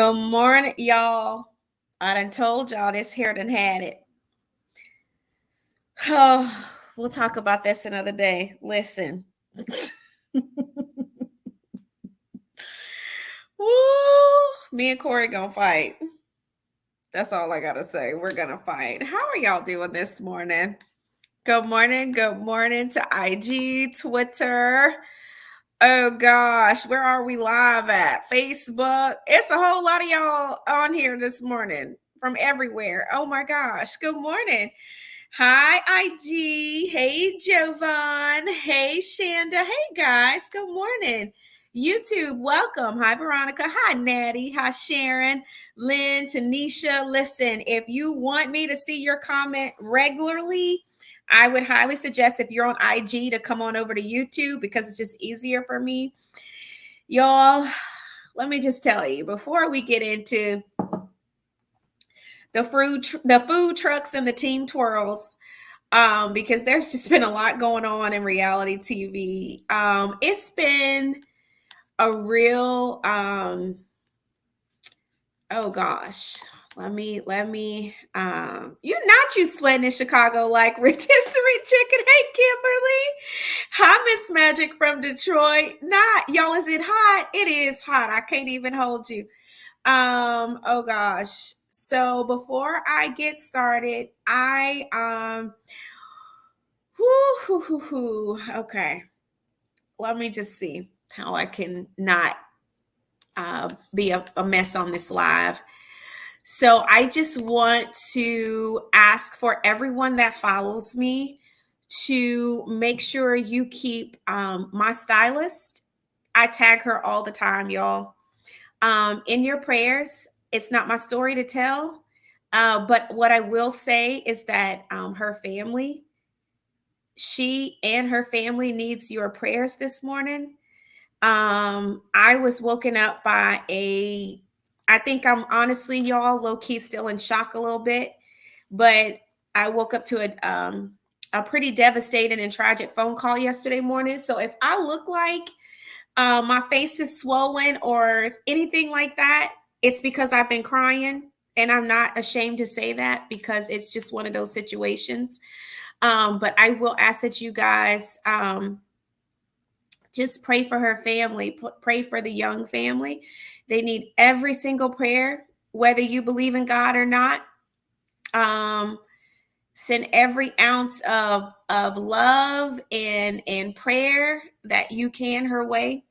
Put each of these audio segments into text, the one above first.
Good morning, y'all. I done told y'all this hair done had it. Oh, we'll talk about this another day. Listen. Woo, me and Corey gonna fight. That's all I gotta say. We're gonna fight. How are y'all doing this morning? Good morning. Good morning to IG, Twitter. Oh gosh, where are we live at? Facebook. It's a whole lot of y'all on here this morning from everywhere. Oh my gosh. Good morning. Hi, IG. Hey, Jovan. Hey, Shanda. Hey, guys. Good morning. YouTube, welcome. Hi, Veronica. Hi, Natty. Hi, Sharon, Lynn, Tanisha. Listen, if you want me to see your comment regularly, I would highly suggest if you're on IG to come on over to YouTube because it's just easier for me. Y'all, let me just tell you, before we get into the food trucks and the team twirls, because there's just been a lot going on in reality TV. It's been a real oh gosh. Let me you sweating in Chicago like rotisserie chicken. Hey, Kimberly. Hi, Miss Magic from Detroit. Not y'all, is it hot? It is hot. I can't even hold you. Oh gosh. So before I get started, okay. Let me just see how I can not be a mess on this live. So I just want to ask for everyone that follows me to make sure you keep my stylist. I tag her all the time, y'all. In your prayers. It's not my story to tell. But what I will say is that she and her family needs your prayers this morning. I was woken up by I think I'm honestly, y'all, low key still in shock a little bit, but I woke up to a pretty devastating and tragic phone call yesterday morning. So if I look like my face is swollen or anything like that, it's because I've been crying. And I'm not ashamed to say that because it's just one of those situations. But I will ask that you guys just pray for her family, pray for the young family. They need every single prayer, whether you believe in God or not. Send every ounce of love and prayer that you can her way.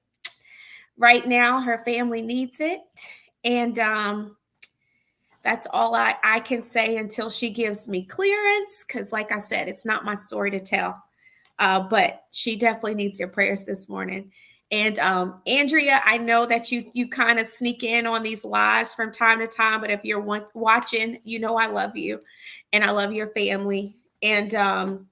Right now, her family needs it. And that's all I can say until she gives me clearance. Because like I said, it's not my story to tell. But she definitely needs your prayers this morning. And Andrea, I know that you kind of sneak in on these lives from time to time, but if you're watching, you know I love you and I love your family. And all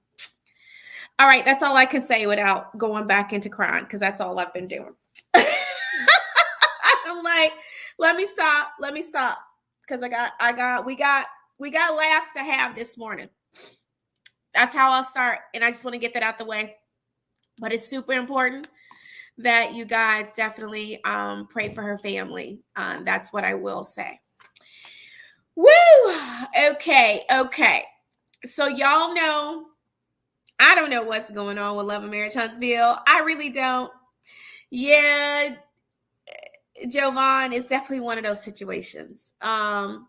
right, that's all I can say without going back into crying because that's all I've been doing. I'm like, let me stop because we got laughs to have this morning. That's how I'll start. And I just want to get that out the way. But it's super important that you guys definitely pray for her family. That's what I will say. Woo! Okay. So y'all know, I don't know what's going on with Love and Marriage Huntsville. I really don't. Yeah, Jovan is definitely one of those situations. I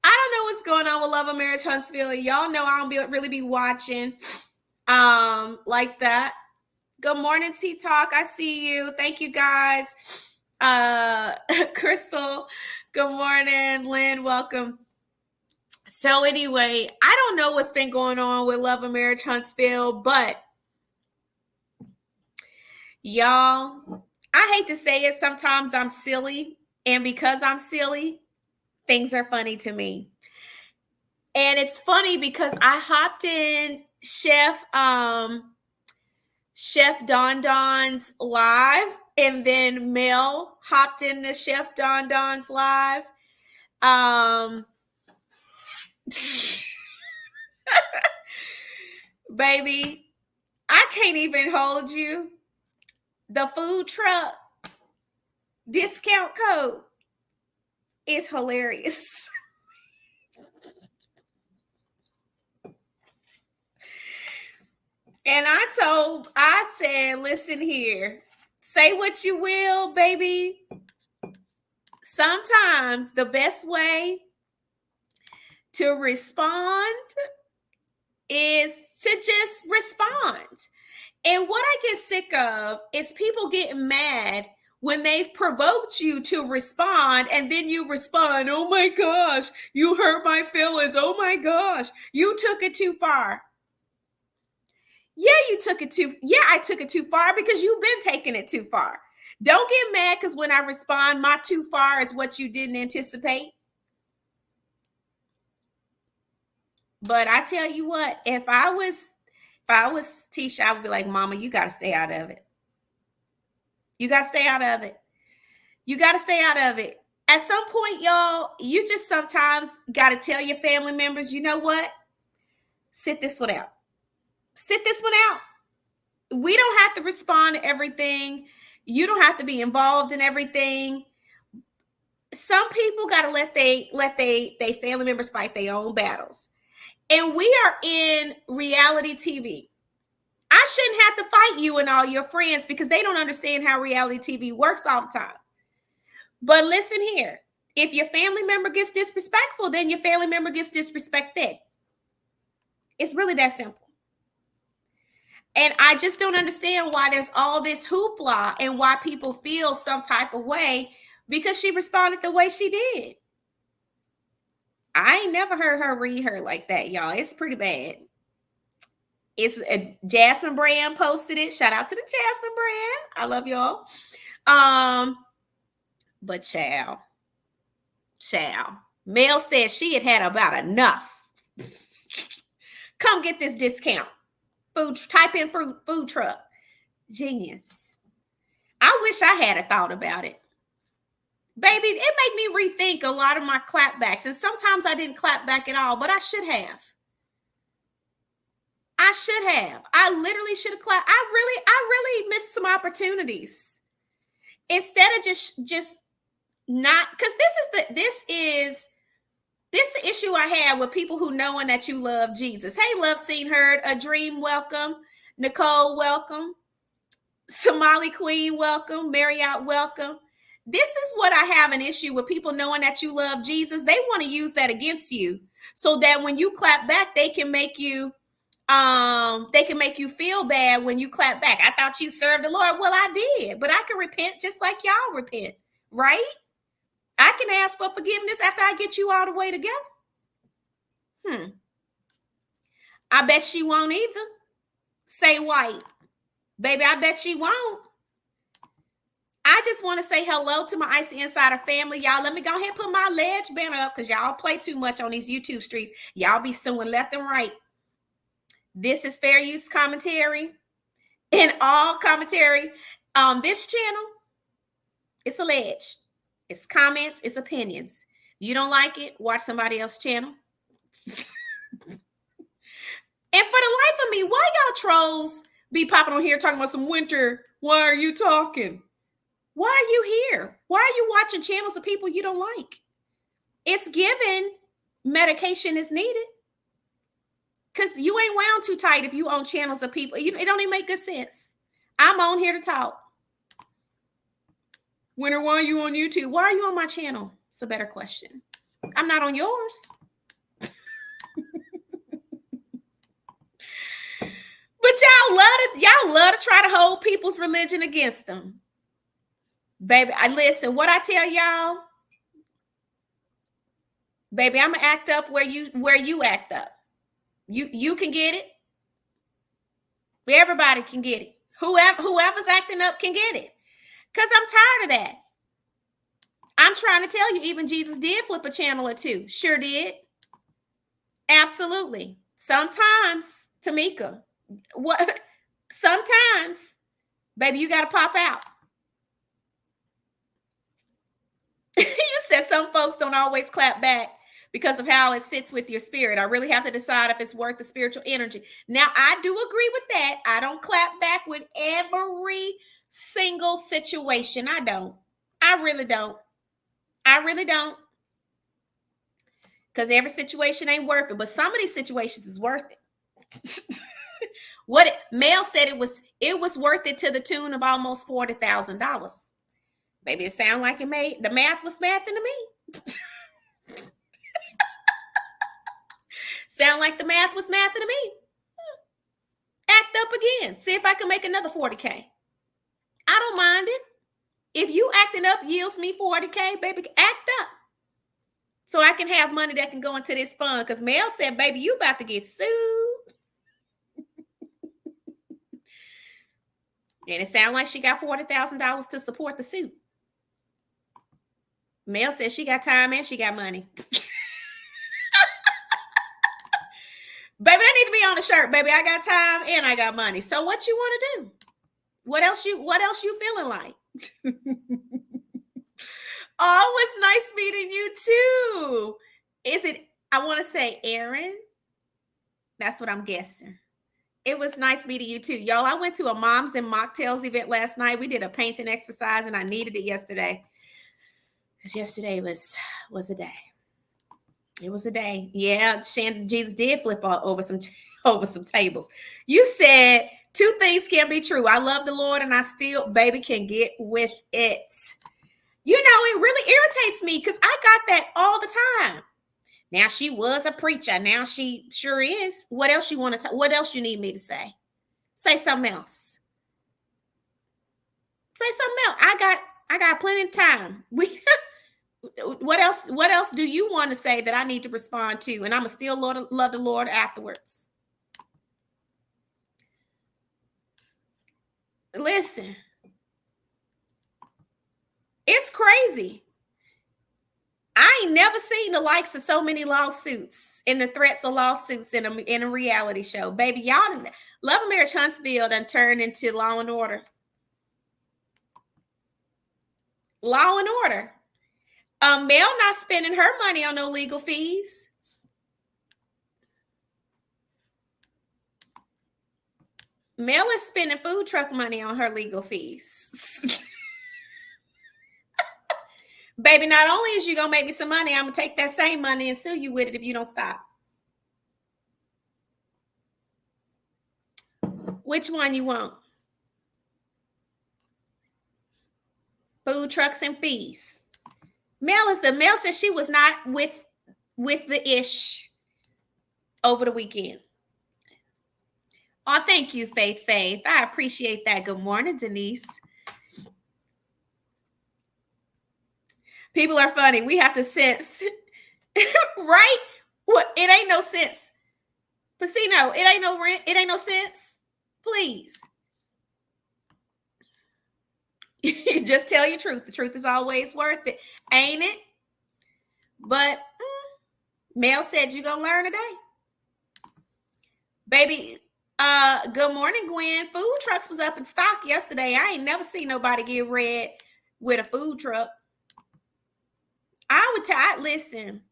don't know what's going on with Love and Marriage Huntsville. Y'all know I don't really be watching like that. Good morning, Tea Talk. I see you. Thank you, guys. Crystal, good morning. Lynn, welcome. So anyway, I don't know what's been going on with Love and Marriage Huntsville, but y'all, I hate to say it, sometimes I'm silly. And because I'm silly, things are funny to me. And it's funny because I hopped in Chef Don Don's live, and then Mel hopped into Chef Don Don's live. Baby, I can't even hold you. The food truck discount code is hilarious. And I said, listen here, say what you will, baby. Sometimes the best way to respond is to just respond. And what I get sick of is people getting mad when they've provoked you to respond, and then you respond, oh my gosh, you hurt my feelings. Oh my gosh, you took it too far. Yeah, I took it too far because you've been taking it too far. Don't get mad because when I respond, my too far is what you didn't anticipate. But I tell you what, if I was Tisha, I would be like, Mama, you got to stay out of it. You got to stay out of it. You got to stay out of it. At some point, y'all, you just sometimes got to tell your family members, you know what? Sit this one out. Sit this one out. We don't have to respond to everything. You don't have to be involved in everything. Some people got to let they family members fight their own battles. And we are in reality TV. I shouldn't have to fight you and all your friends because they don't understand how reality TV works all the time. But listen here, if your family member gets disrespectful, then your family member gets disrespected. It's really that simple. And I just don't understand why there's all this hoopla and why people feel some type of way because she responded the way she did. I ain't never heard her read her like that, y'all. It's pretty bad. It's Jasmine Brand posted it. Shout out to the Jasmine Brand. I love y'all. But child. Mel said she had about enough. Come get this discount. Type in food truck. Genius. I wish I had a thought about it. Baby, it made me rethink a lot of my clapbacks. And sometimes I didn't clap back at all, but I should have. I literally should have clapped. I really missed some opportunities. Instead of just not, because this is the issue I have with people who knowing that you love Jesus. Hey, Love Seen Heard, A Dream, welcome. Nicole, welcome. Somali Queen, welcome. Marriott, welcome. This is what I have an issue with, people knowing that you love Jesus. They want to use that against you so that when you clap back, they can make you feel bad when you clap back. I thought you served the Lord. Well, I did, but I can repent just like y'all repent, right? I can ask for forgiveness after I get you all the way together. I bet she won't either. Say white. Baby, I bet she won't. I just want to say hello to my Icy Insider family. Y'all, let me go ahead and put my ledge banner up because y'all play too much on these YouTube streets. Y'all be suing left and right. This is fair use commentary. And all commentary on this channel, it's a ledge. It's comments, it's opinions. You don't like it, watch somebody else's channel. And for the life of me, why y'all trolls be popping on here talking about some winter? Why are you talking? Why are you here? Why are you watching channels of people you don't like? It's given medication is needed. Because you ain't wound too tight if you own channels of people. It don't even make good sense. I'm on here to talk. Winter, why are you on YouTube? Why are you on my channel? It's a better question. I'm not on yours. But y'all love to try to hold people's religion against them. Baby, listen, what I tell y'all, baby, I'm gonna act up where you act up. You can get it. Everybody can get it. Whoever's acting up can get it. Because I'm tired of that. I'm trying to tell you, even Jesus did flip a channel or two. Sure did. Absolutely. Sometimes, Tamika, what? Sometimes, baby, you got to pop out. You said some folks don't always clap back because of how it sits with your spirit. I really have to decide if it's worth the spiritual energy. Now, I do agree with that. I don't clap back with every single situation. I don't. I really don't. I really don't. Because every situation ain't worth it. But some of these situations is worth it. Mel said it was worth it to the tune of almost $40,000. Baby, it sounded like it made the math was mathing to me. Sound like the math was mathing to me. Act up again. See if I can make another 40K. I don't mind it. If you acting up yields me 40K, baby, act up. So I can have money that can go into this fund. Because Mel said, baby, you about to get sued. And it sounds like she got $40,000 to support the suit. Mel said she got time and she got money. Baby, that needs to be on the shirt, baby. I got time and I got money. So what you want to do? What else you feeling like? Oh, it's nice meeting you too. Is it, I want to say Aaron? That's what I'm guessing. It was nice meeting you too. Y'all, I went to a Moms and Mocktails event last night. We did a painting exercise and I needed it yesterday. Because yesterday was a day. It was a day. Yeah, Jesus did flip over some tables. You said 2 things can be true. I love the Lord and I still, baby, can get with it. You know, it really irritates me because I got that all the time. Now she was a preacher. Now she sure is. What else you want to what else you need me to say? Say something else. Say something else. I got plenty of time. What else do you want to say that I need to respond to? And I'm going to still love the Lord afterwards. Listen. It's crazy. I ain't never seen the likes of so many lawsuits and the threats of lawsuits in a reality show. Baby, y'all, Love and Marriage Huntsville done turned into Law and Order. Law and Order. Mel not spending her money on no legal fees. Mel is spending food truck money on her legal fees. Baby, not only is you going to make me some money, I'm going to take that same money and sue you with it if you don't stop. Which one you want? Food trucks and fees. Mel said she was not with the ish over the weekend. Oh, thank you, Faith. I appreciate that. Good morning, Denise. People are funny. We have to sense, right? What? It ain't no sense. But see, no, it ain't no rent. It ain't no sense. Please. Just tell your truth. The truth is always worth it, ain't it? But Mel said you're gonna learn today. Baby, good morning, Gwen. Food trucks was up in stock yesterday. I ain't never seen nobody get red with a food truck. Listen,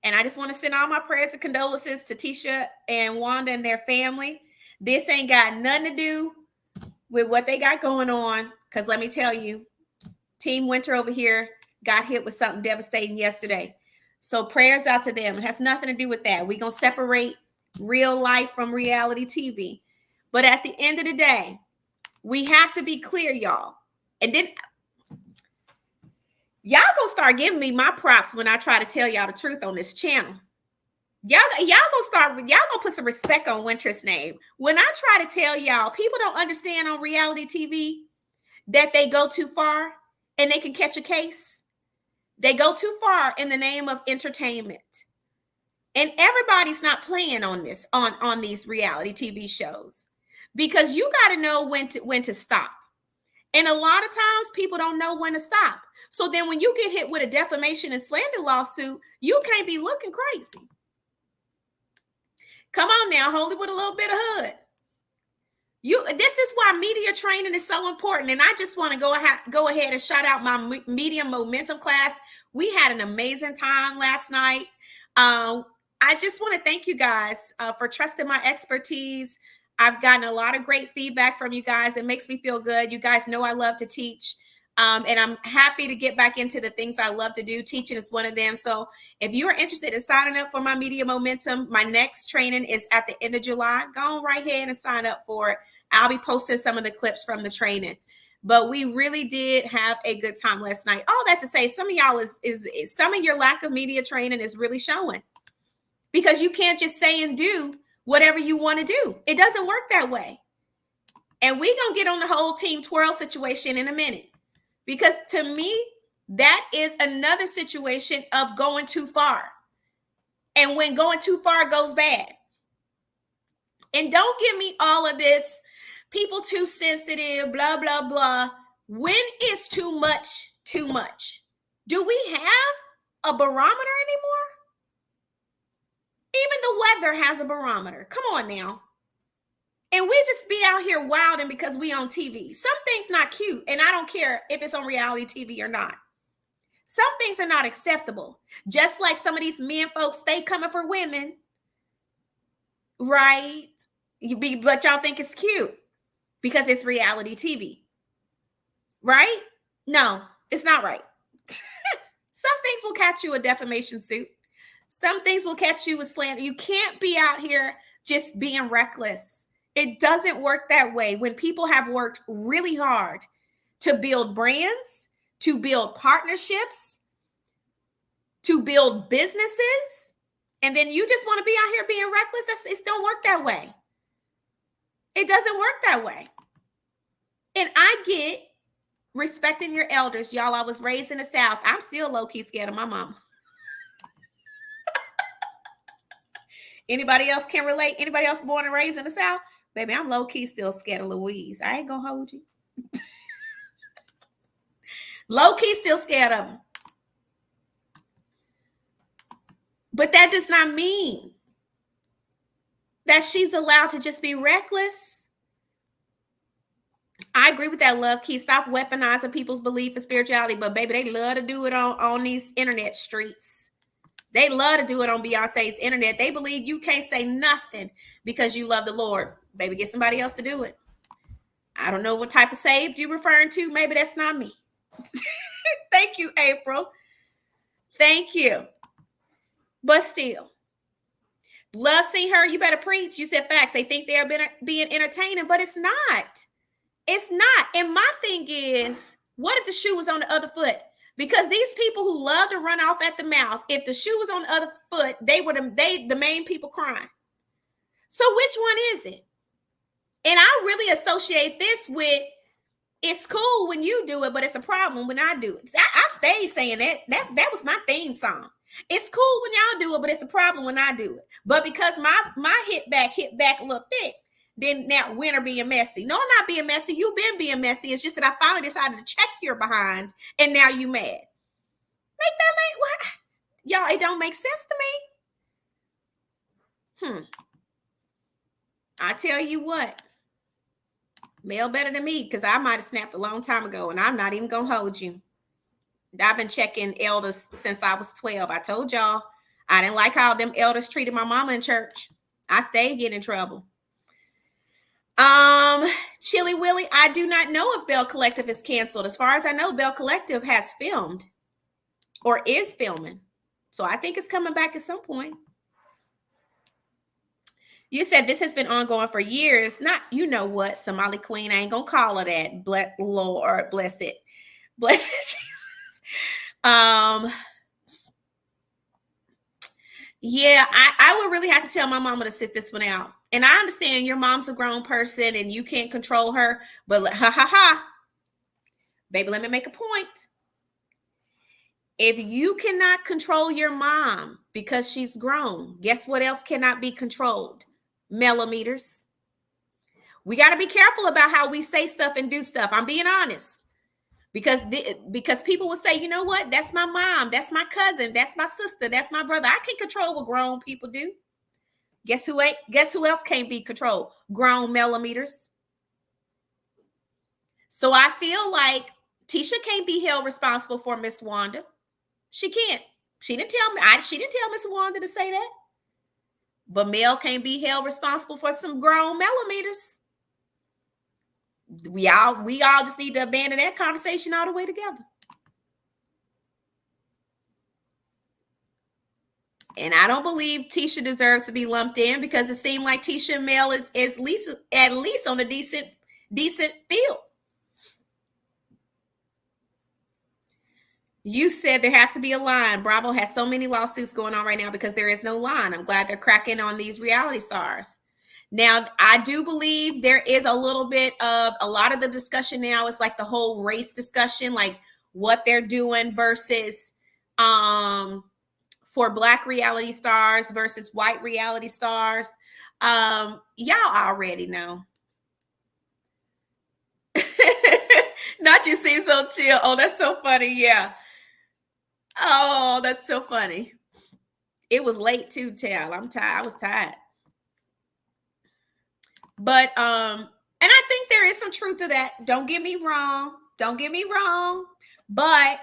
and I just want to send all my prayers and condolences to Tisha and Wanda and their family. This ain't got nothing to do with what they got going on. Because let me tell you, Team Winter over here got hit with something devastating yesterday. So prayers out to them. It has nothing to do with that. We're going to separate real life from reality TV. But at the end of the day, we have to be clear, y'all. And then y'all gonna start giving me my props when I try to tell y'all the truth on this channel. Y'all gonna put some respect on Winter's name. When I try to tell y'all, people don't understand on reality TV that they go too far and they can catch a case. They go too far in the name of entertainment. And everybody's not playing on this, on these reality TV shows, because you got to know when to stop. And a lot of times people don't know when to stop. So then when you get hit with a defamation and slander lawsuit, you can't be looking crazy. Come on now, hold it with a little bit of hood. This is why media training is so important. And I just want to go ahead and shout out my media momentum class. We had an amazing time last night. I just want to thank you guys for trusting my expertise. I've gotten a lot of great feedback from you guys. It makes me feel good. You guys know I love to teach. And I'm happy to get back into the things I love to do. Teaching is one of them. So if you are interested in signing up for my Media Momentum, my next training is at the end of July. Go on right ahead and sign up for it. I'll be posting some of the clips from the training. But we really did have a good time last night. All that to say, some of y'all is some of your lack of media training is really showing, because you can't just say and do whatever you want to do. It doesn't work that way. And we're going to get on the whole team twirl situation in a minute, because to me, that is another situation of going too far. And when going too far goes bad. And don't give me all of this, people too sensitive, blah, blah, blah. When is too much too much? Do we have a barometer anymore? Even the weather has a barometer. Come on now. And we just be out here wilding because we on TV. Some things not cute, and I don't care if it's on reality TV or not. Some things are not acceptable. Just like some of these men folks, they coming for women, right? But y'all think it's cute because it's reality TV, right? No, it's not right. Some things will catch you a defamation suit. Some things will catch you with slander. You can't be out here just being reckless. It doesn't work that way. When people have worked really hard to build brands, to build partnerships, to build businesses, and then you just want to be out here being reckless, it don't work that way. It doesn't work that way. And I get respecting your elders. Y'all, I was raised in the South. I'm still low-key scared of my mama. Anybody else can relate? Anybody else born and raised in the South? Baby, I'm low-key still scared of Louise. I ain't gonna hold you. Low-key still scared of him. But that does not mean that she's allowed to just be reckless. I agree with that, Love Key. Stop weaponizing people's belief in spirituality. But baby, they love to do it on these internet streets. They love to do it on Beyonce's internet. They believe you can't say nothing because you love the Lord. Baby, get somebody else to do it. I don't know what type of saved you're referring to. Maybe that's not me. Thank you, April. Thank you. But still, love seeing her. You better preach. You said facts. They think they're being entertaining, but it's not. It's not. And my thing is, what if the shoe was on the other foot? Because these people who love to run off at the mouth, if the shoe was on the other foot, they were the main people crying. So which one is it? And I really associate this with, it's cool when you do it, but it's a problem when I do it. I stayed saying that was my theme song. It's cool when y'all do it, but it's a problem when I do it. But because my hit back a little thick, then now Winter being messy. No, I'm not being messy. You've been being messy. It's just that I finally decided to check your behind, and now you mad. Make that make what? Y'all, it don't make sense to me. I tell you what, Mel better than me, because I might have snapped a long time ago, and I'm not even gonna hold you. I've been checking elders since I was 12. I told y'all I didn't like how them elders treated my mama in church. I stayed getting in trouble. Chili Willie, I do not know if Bell Collective is canceled. As far as I know, Bell Collective has filmed or is filming. So I think it's coming back at some point. You said this has been ongoing for years. Not, you know what, Somali Queen, I ain't gonna call her that. Lord, bless it. Bless it, Jesus. Yeah, I would really have to tell my mama to sit this one out. And I understand your mom's a grown person and you can't control her, but baby, let me make a point. If you cannot control your mom because she's grown, guess what else cannot be controlled? Millimeters. We got to be careful about how we say stuff and do stuff. I'm being honest. Because people will say, you know what? That's my mom. That's my cousin. That's my sister. That's my brother. I can't control what grown people do. Guess who else can't be controlled? Grown millimeters. So I feel like Tisha can't be held responsible for Miss Wanda. She can't. She didn't tell Miss Wanda to say that. But Mel can't be held responsible for some grown millimeters. We all just need to abandon that conversation all the way together. And I don't believe Tisha deserves to be lumped in, because it seemed like Tisha and Mel is at least on a decent field. You said there has to be a line. Bravo has so many lawsuits going on right now because there is no line. I'm glad they're cracking on these reality stars. Now, I do believe there is a little bit of a lot of the discussion now is like the whole race discussion, like what they're doing versus for Black reality stars versus white reality stars. Y'all already know. Not you seem so chill. Oh, that's so funny. Yeah. Oh, that's so funny. It was late too, Tal. I'm tired. I was tired. But and I think there is some truth to that. Don't get me wrong. But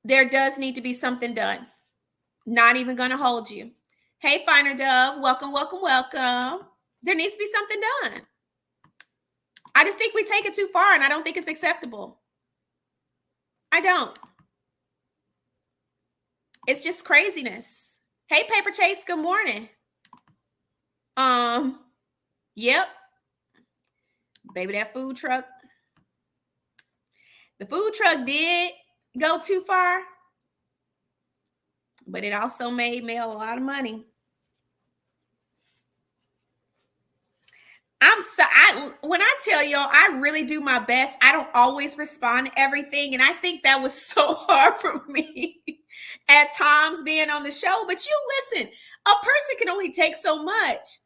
there does need to be something done. Not even gonna hold you. Hey, Finer Dove, welcome. There needs to be something done. I just think we take it too far, and I don't think it's acceptable. I don't. It's just craziness. Hey, Paper Chase, good morning. Yep. Baby, that food truck. The food truck did go too far, but it also made Mel a lot of money. When I tell y'all, I really do my best. I don't always respond to everything. And I think that was so hard for me at times being on the show. But you listen, a person can only take so much.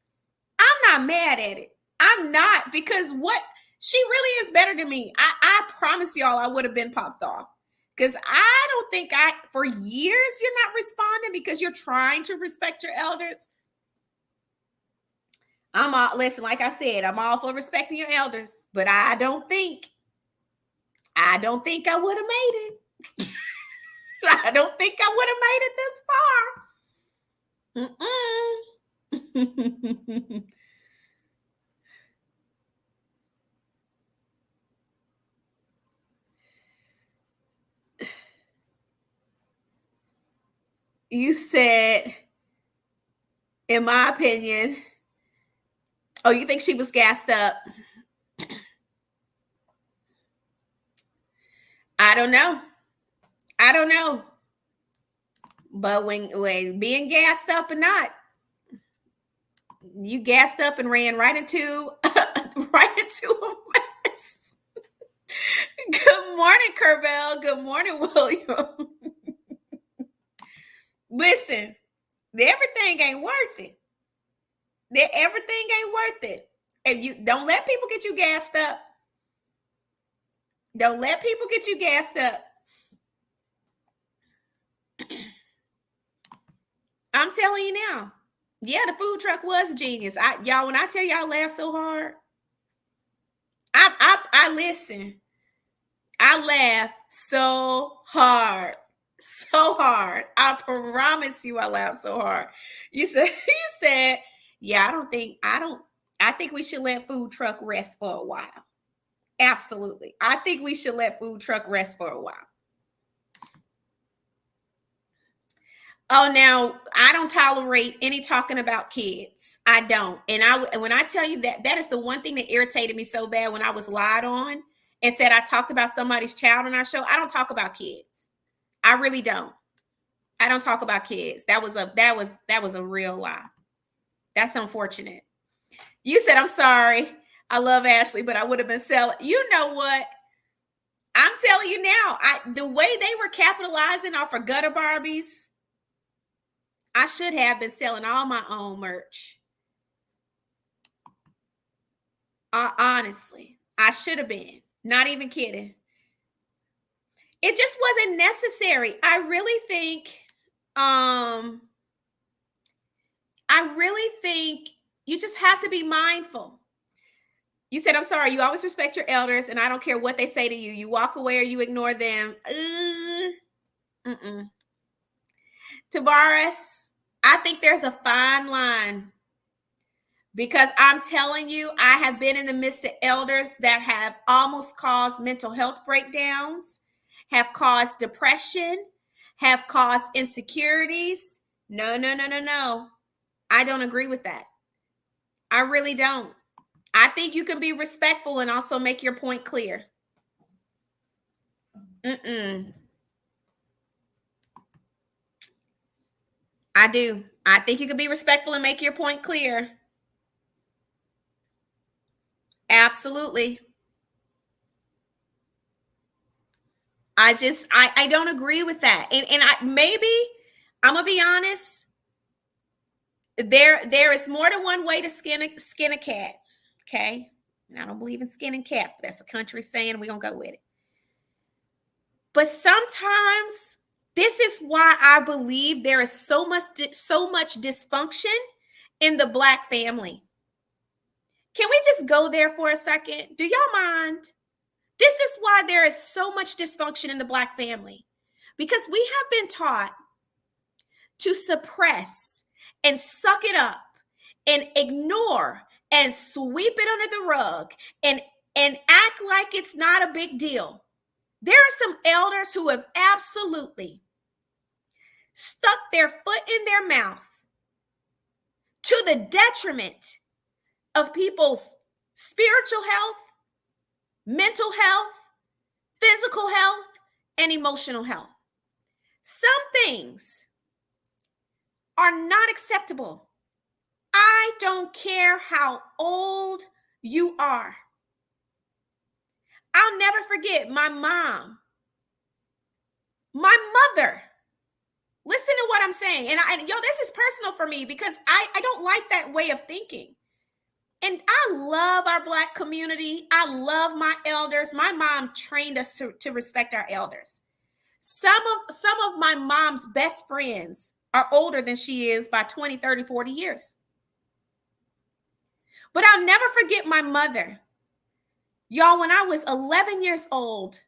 I'm not mad at it. I'm not, because what she really is better than me. I promise y'all I would have been popped off. Because I don't think for years you're not responding because you're trying to respect your elders. Listen, like I said, I'm all for respecting your elders, but I don't think I would have made it. I don't think I would have made it this far. You said, in my opinion, oh, you think she was gassed up? I don't know. But when being gassed up or not, you gassed up and ran right into a mess. Good morning, Kerbell. Good morning, William. Listen, everything ain't worth it. Everything ain't worth it. And you don't let people get you gassed up. I'm telling you now. Yeah, the food truck was genius. Y'all, when I tell y'all I laughed so hard, I listen. I laughed so hard. I promise you I laughed so hard. You said, yeah, I think we should let food truck rest for a while. Absolutely. I think we should let food truck rest for a while. Oh, now I don't tolerate any talking about kids. I don't. And when I tell you that is the one thing that irritated me so bad when I was lied on and said I talked about somebody's child on our show. I don't talk about kids. I really don't. I don't talk about kids. That was a real lie. That's unfortunate. You said, I'm sorry. I love Ashley, but I would have been selling. You know what? I'm telling you now, the way they were capitalizing off of gutter Barbies, I should have been selling all my own merch. Honestly, I should have been. Not even kidding. It just wasn't necessary. I really think you just have to be mindful. You said, I'm sorry, you always respect your elders, and I don't care what they say to you. You walk away or you ignore them. Tavares, I think there's a fine line Because I'm telling you, I have been in the midst of elders that have almost caused mental health breakdowns, have caused depression, have caused insecurities. No, no, no, no, no. I don't agree with that. I really don't. I think you can be respectful and also make your point clear. I do. I think you can be respectful and make your point clear. Absolutely. I don't agree with that. And I'm gonna be honest, there is more than one way to skin a cat. Okay. And I don't believe in skinning cats, but that's a country saying, we're gonna go with it. But sometimes this is why I believe there is so much dysfunction in the Black family. Can we just go there for a second? Do y'all mind? This is why there is so much dysfunction in the Black family, because we have been taught to suppress and suck it up and ignore and sweep it under the rug and act like it's not a big deal. There are some elders who have absolutely stuck their foot in their mouth to the detriment of people's spiritual health, mental health, physical health, and emotional health. Some things are not acceptable. I don't care how old you are. I'll never forget my mom, my mother. Listen to what I'm saying. And this is personal for me because I don't like that way of thinking. And I love our Black community. I love my elders. My mom trained us to respect our elders. Some of my mom's best friends are older than she is by 20, 30, 40 years. But I'll never forget my mother. Y'all, when I was 11 years old,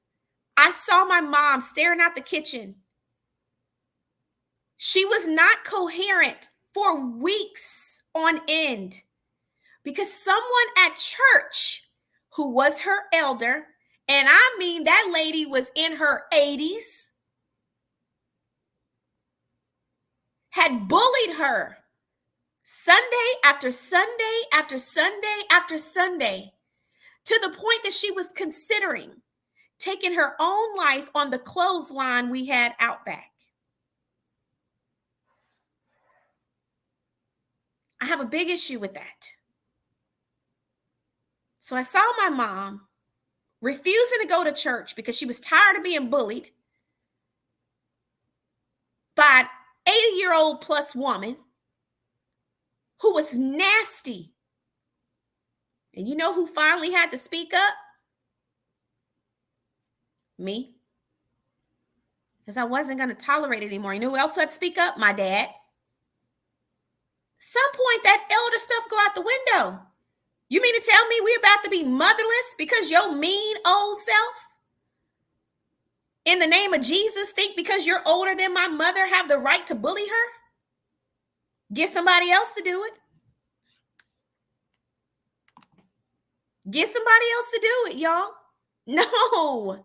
I saw my mom staring out the kitchen. She was not coherent for weeks on end because someone at church who was her elder, and I mean that lady was in her 80s, had bullied her Sunday after Sunday after Sunday after Sunday, to the point that she was considering taking her own life on the clothesline we had out back. I have a big issue with that. So I saw my mom refusing to go to church because she was tired of being bullied by an 80-year-old plus woman who was nasty. And you know who finally had to speak up? Me. Because I wasn't going to tolerate it anymore. You know who else had to speak up? My dad. Some point that elder stuff go out the window. You mean to tell me we about to be motherless because your mean old self, in the name of Jesus, think because you're older than my mother have the right to bully her? Get somebody else to do it. Get somebody else to do it, y'all. No.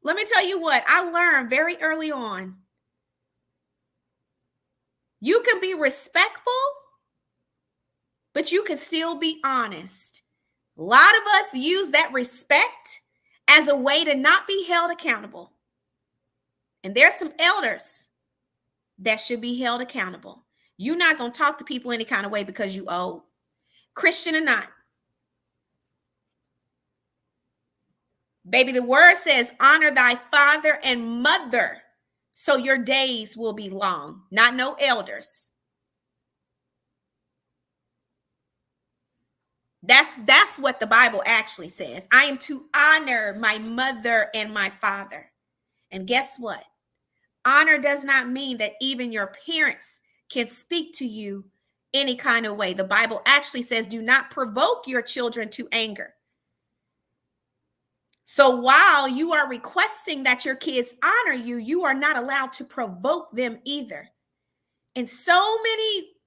Let me tell you what I learned very early on. You can be respectful, but you can still be honest. A lot of us use that respect as a way to not be held accountable. And there's some elders that should be held accountable. You're not going to talk to people any kind of way because you old, Christian or not. Baby, the word says, honor thy father and mother so your days will be long. Not no elders. That's what the Bible actually says. I am to honor my mother and my father. And guess what? Honor does not mean that even your parents can speak to you any kind of way. The Bible actually says, do not provoke your children to anger. So while you are requesting that your kids honor you, you are not allowed to provoke them either. And so many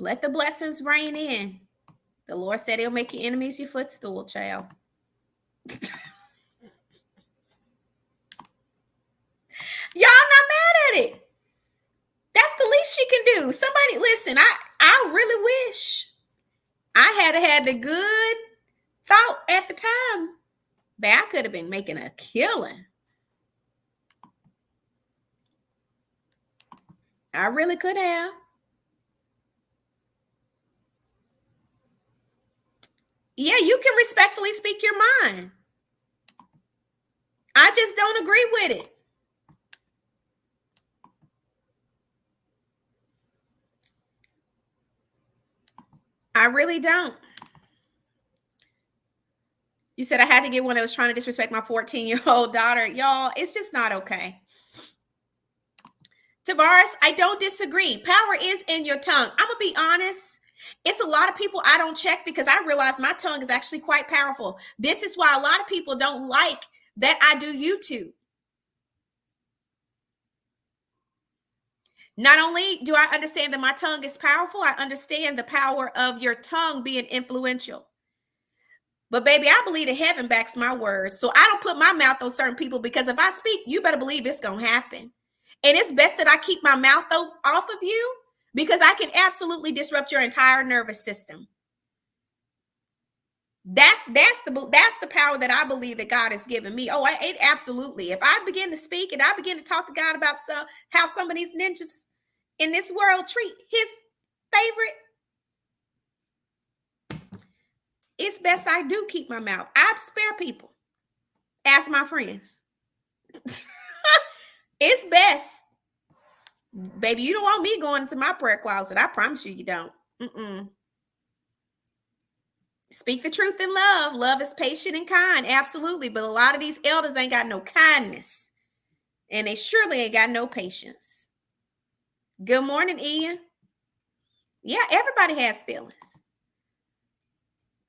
Let the blessings rain in. The Lord said he'll make your enemies your footstool, child. Y'all not mad at it. That's the least she can do. Somebody, listen, I really wish I had the good thought at the time. But I could have been making a killing. I really could have. Yeah, you can respectfully speak your mind. I just don't agree with it. I really don't. You said I had to get one that was trying to disrespect my 14-year-old daughter. Y'all, it's just not okay. Tavares, I don't disagree. Power is in your tongue. I'm going to be honest. It's a lot of people I don't check because I realize my tongue is actually quite powerful. This is why a lot of people don't like that I do YouTube. Not only do I understand that my tongue is powerful, I understand the power of your tongue being influential. But baby, I believe that heaven backs my words. So I don't put my mouth on certain people because if I speak, you better believe it's going to happen. And it's best that I keep my mouth off of you because I can absolutely disrupt your entire nervous system. That's the power that I believe that God has given me. Oh, it absolutely. If I begin to speak and I begin to talk to God about how some of these ninjas in this world treat his favorite, it's best I do keep my mouth. I spare people. Ask my friends. It's best. Baby, you don't want me going into my prayer closet. I promise you, you don't. Speak the truth in love. Love is patient and kind. Absolutely. But a lot of these elders ain't got no kindness. And they surely ain't got no patience. Good morning, Ian. Yeah, everybody has feelings.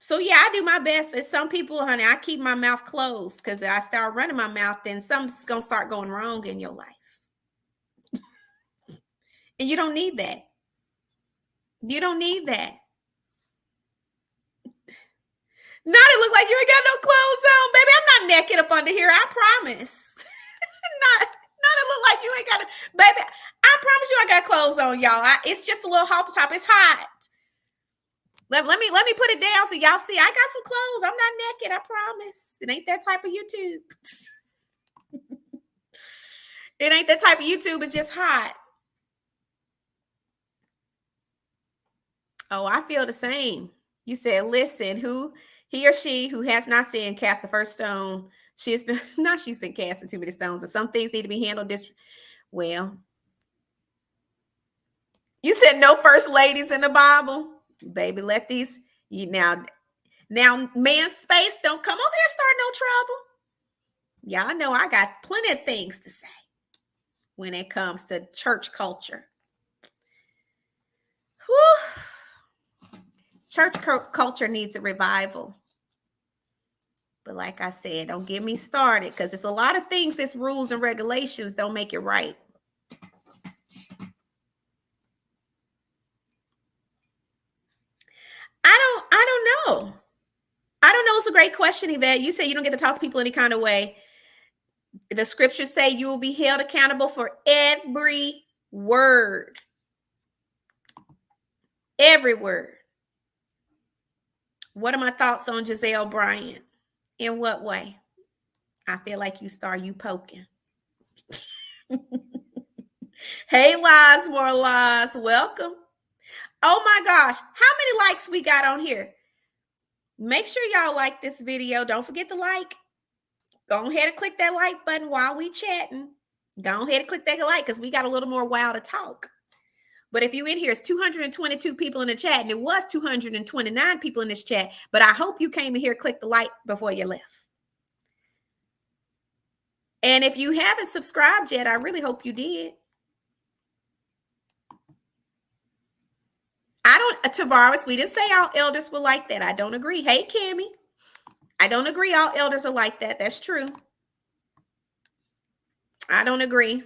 So yeah, I do my best. There's some people, honey, I keep my mouth closed because I start running my mouth, then something's going to start going wrong in your life. And you don't need that. You don't need that. Not it look like you ain't got no clothes on, baby. I'm not naked up under here. I promise. not it look like you ain't got baby. I promise you I got clothes on, y'all. It's just a little halter top. It's hot. Let me put it down so y'all see. I got some clothes. I'm not naked. I promise. It ain't that type of YouTube. It ain't that type of YouTube. It's just hot. Oh, I feel the same. You said, listen, he or she who has not sinned cast the first stone. She's been casting too many stones, and some things need to be handled well. You said no first ladies in the Bible. Baby, let these now man's space don't come over here start no trouble. Y'all know I got plenty of things to say when it comes to church culture. Whew. Church culture needs a revival. But like I said, don't get me started because it's a lot of things this rules and regulations don't make it right. I don't know. I don't know. It's a great question, Yvette. You say you don't get to talk to people any kind of way. The scriptures say you will be held accountable for every word. Every word. What are my thoughts on Giselle Bryant? In what way? I feel like you poking. Hey, lies, more lies. Welcome. Oh my gosh. How many likes we got on here? Make sure y'all like this video. Don't forget to like. Go ahead and click that like button while we chatting. Go ahead and click that like because we got a little more while to talk. But if you in here, it's 222 people in the chat, and it was 229 people in this chat. But I hope you came in here, click the like before you left. And if you haven't subscribed yet, I really hope you did. Tavares, we didn't say all elders were like that. I don't agree. Hey, Kimmy. I don't agree all elders are like that. That's true. I don't agree.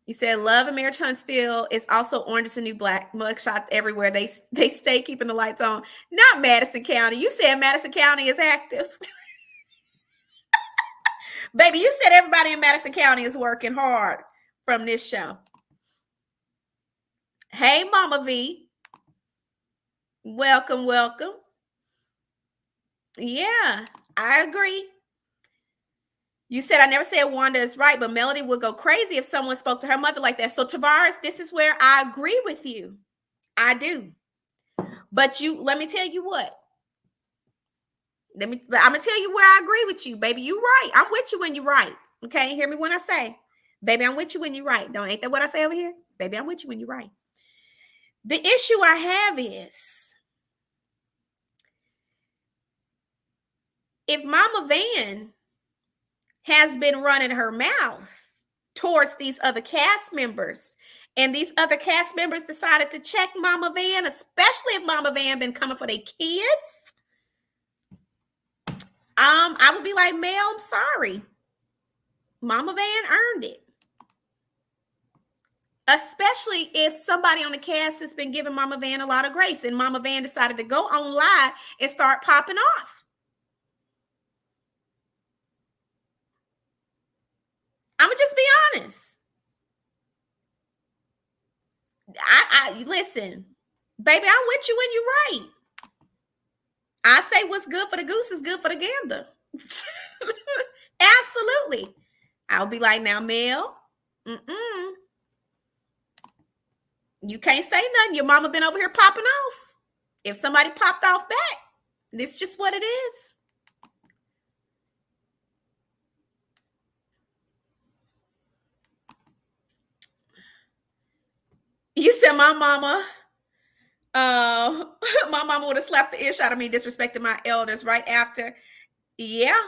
You said love and Marriage Huntsville is also Orange is the New Black. Mugshots everywhere. They stay keeping the lights on. Not Madison County. You said Madison County is active. Baby, you said everybody in Madison County is working hard from this show. Hey, Mama V. Welcome, welcome. Yeah, I agree. You said I never said Wanda is right, but Melody would go crazy if someone spoke to her mother like that. So Tavares, this is where I agree with you. I do. But let me tell you what. I'm gonna tell you where I agree with you, baby. You right. I'm with you when you're right. Okay, hear me when I say, baby, I'm with you when you're right. Ain't that what I say over here? Baby, I'm with you when you're right. The issue I have is if Mama Van has been running her mouth towards these other cast members, and these other cast members decided to check Mama Van, especially if Mama Van been coming for their kids, I would be like, Mel, I'm sorry. Mama Van earned it. Especially if somebody on the cast has been giving Mama Van a lot of grace, and Mama Van decided to go on live and start popping off. I'm gonna just be honest. I listen, baby, I'm with you when you're right. I say what's good for the goose is good for the gander. Absolutely. I'll be like, now, Mel, you can't say nothing. Your mama been over here popping off. If somebody popped off back, this is just what it is. You said my mama would have slapped the ish out of me, disrespecting my elders right after. Yeah.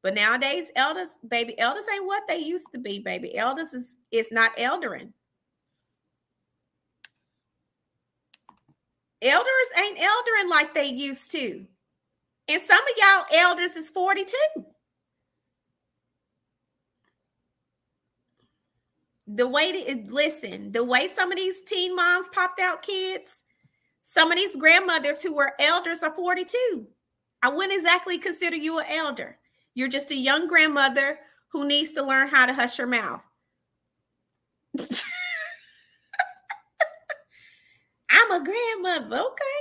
But nowadays, elders ain't what they used to be, baby. Elders is not eldering. Elders ain't eldering like they used to. And some of y'all elders is 42. The way some of these teen moms popped out kids, some of these grandmothers who were elders are 42. I wouldn't exactly consider you an elder. You're just a young grandmother who needs to learn how to hush her mouth. I'm a grandmother. Okay.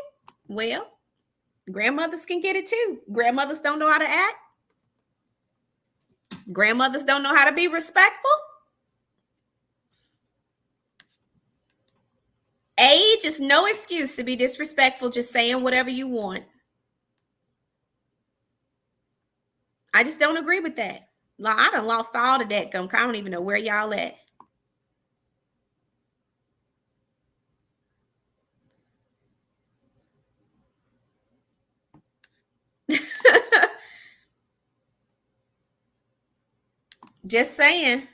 Well, grandmothers can get it too. Grandmothers don't know how to act. Grandmothers don't know how to be respectful. Age is no excuse to be disrespectful, just saying whatever you want. I just don't agree with that. Like, I done lost all the deck. I don't even know where y'all at. Just saying.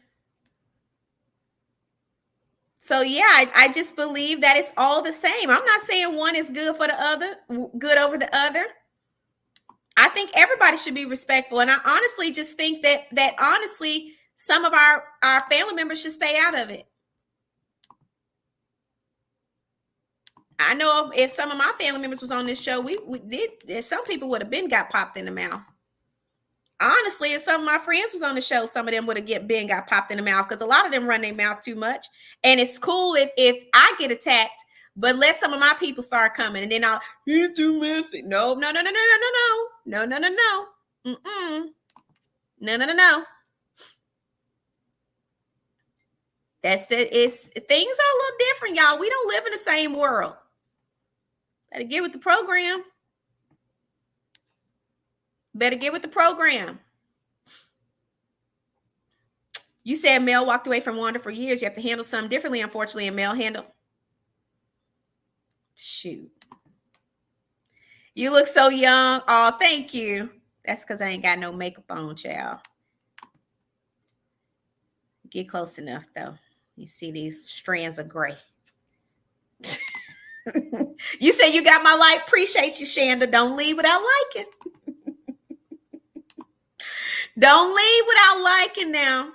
So yeah, I just believe that it's all the same. I'm not saying one is good for the other, good over the other. I think everybody should be respectful. And I honestly just think that honestly, some of our family members should stay out of it. I know if some of my family members was on this show, we did. Some people would have been got popped in the mouth. Honestly, if some of my friends was on the show, some of them would have got popped in the mouth, because a lot of them run their mouth too much. And it's cool if I get attacked, but let some of my people start coming, and then you're too messy. No. No. That's it. Things are a little different, y'all. We don't live in the same world. Better get with the program. You said Mel walked away from Wanda for years. You have to handle something differently, unfortunately, and Mel handled. Shoot. You look so young. Oh, thank you. That's because I ain't got no makeup on, child. Get close enough, though. You see these strands of gray. You say you got my light. Appreciate you, Shanda. Don't leave without liking. Don't leave without liking now.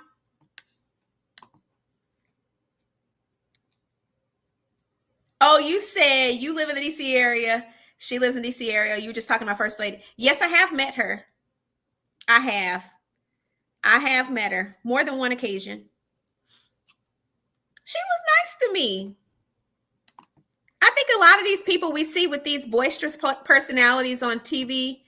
Oh, you said you live in the DC area. She lives in the DC area. You were just talking about First Lady. Yes, I have met her. I have. I have met her more than one occasion. She was nice to me. I think a lot of these people we see with these boisterous personalities on TV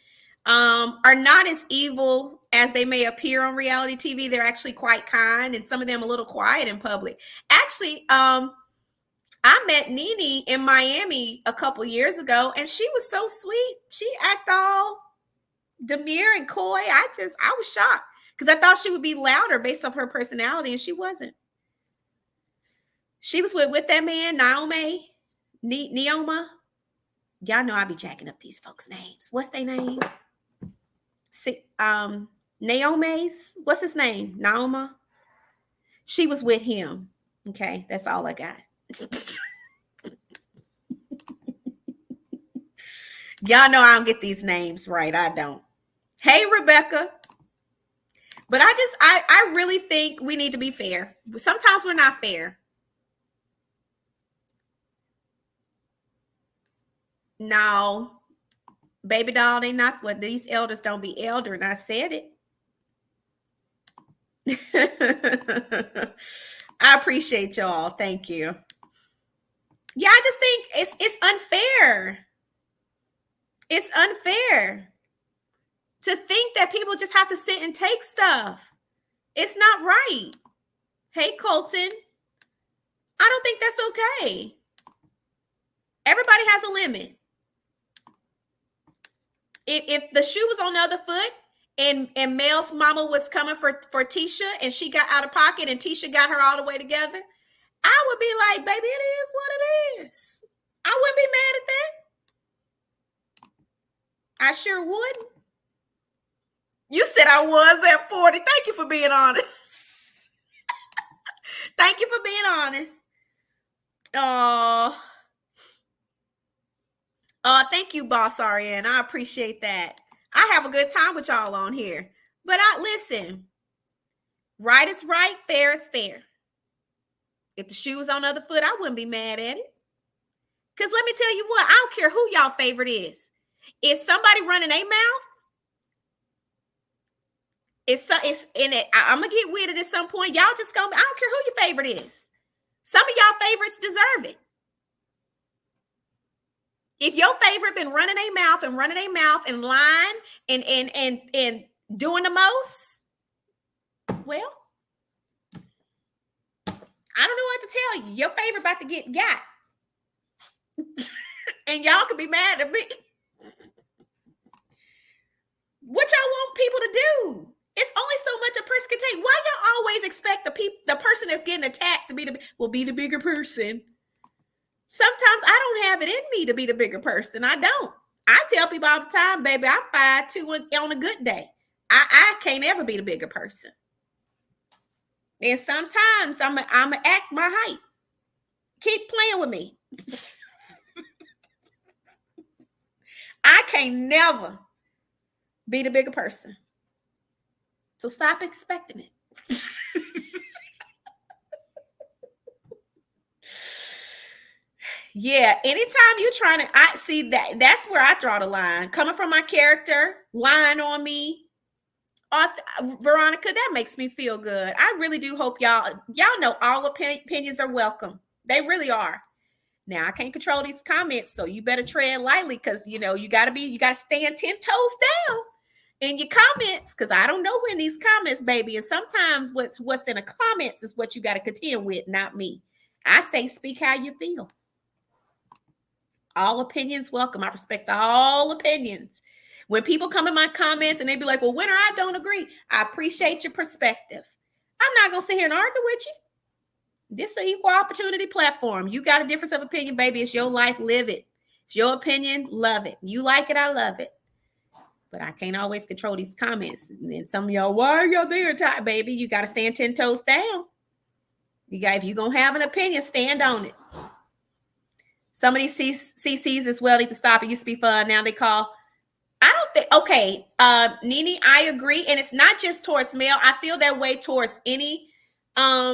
are not as evil as they may appear on reality TV. They're actually quite kind, and some of them a little quiet in public. Actually, I met Nene in Miami a couple years ago, and she was so sweet. She acted all demure and coy. I was shocked because I thought she would be louder based off her personality, and she wasn't. She was with that man, Neoma. Y'all know I be jacking up these folks' names. What's their name? Naomi's. What's his name? Naoma. She was with him. Okay, that's all I got. Y'all know I don't get these names right. I don't. Hey, Rebecca. But I really think we need to be fair. Sometimes we're not fair. No, baby doll, they not what these elders don't be elder, and I said it. I appreciate y'all. Thank you. Yeah, I just think it's unfair. It's unfair to think that people just have to sit and take stuff. It's not right. Hey, Colton. I don't think that's okay. Everybody has a limit. If the shoe was on the other foot and Mel's mama was coming for Tisha and she got out of pocket and Tisha got her all the way together, I would be like, baby, it is what it is. I wouldn't be mad at that. I sure wouldn't. You said I was at 40. Thank you for being honest. Thank you for being honest. Thank you, Boss Ariane. I appreciate that. I have a good time with y'all on here. But listen, right is right, fair is fair. If the shoe was on the other foot, I wouldn't be mad at it. Because let me tell you what, I don't care who y'all favorite is. If somebody running a mouth, I'm gonna get with it at some point. Y'all just gonna, I don't care who your favorite is. Some of y'all favorites deserve it. If your favorite been running a mouth and lying and doing the most, well, I don't know what to tell you. Your favorite about to get got. And y'all could be mad at me. What y'all want people to do? It's only so much a person can take. Why y'all always expect the person that's getting attacked to be the bigger person? Sometimes I don't have it in me to be the bigger person. I don't. I tell people all the time, baby, I'm 5'2" on a good day. I can't ever be the bigger person. And sometimes I'm going to act my height. Keep playing with me. I can't never be the bigger person. So stop expecting it. Yeah, anytime you're trying to, I see that's where I draw the line. Coming from my character, lying on me. Veronica, that makes me feel good. I really do hope y'all know all opinions are welcome. They really are. Now I can't control these comments, so you better tread lightly because you gotta stand 10 toes down in your comments because I don't know in these comments, baby. And sometimes what's in the comments is what you got to contend with, not me. I say speak how you feel. All opinions welcome. I respect all opinions. When people come in my comments and they be like, well, Winter, I don't agree. I appreciate your perspective. I'm not going to sit here and argue with you. This is an equal opportunity platform. You got a difference of opinion, baby. It's your life. Live it. It's your opinion. Love it. You like it. I love it. But I can't always control these comments. And then some of y'all, why are y'all there, baby? You got to stand 10 toes down. If you're going to have an opinion, stand on it. Some of these CCs as well need to stop. It used to be fun. Now they call. I don't think. Okay, Nene, I agree. And it's not just towards Mel. I feel that way towards any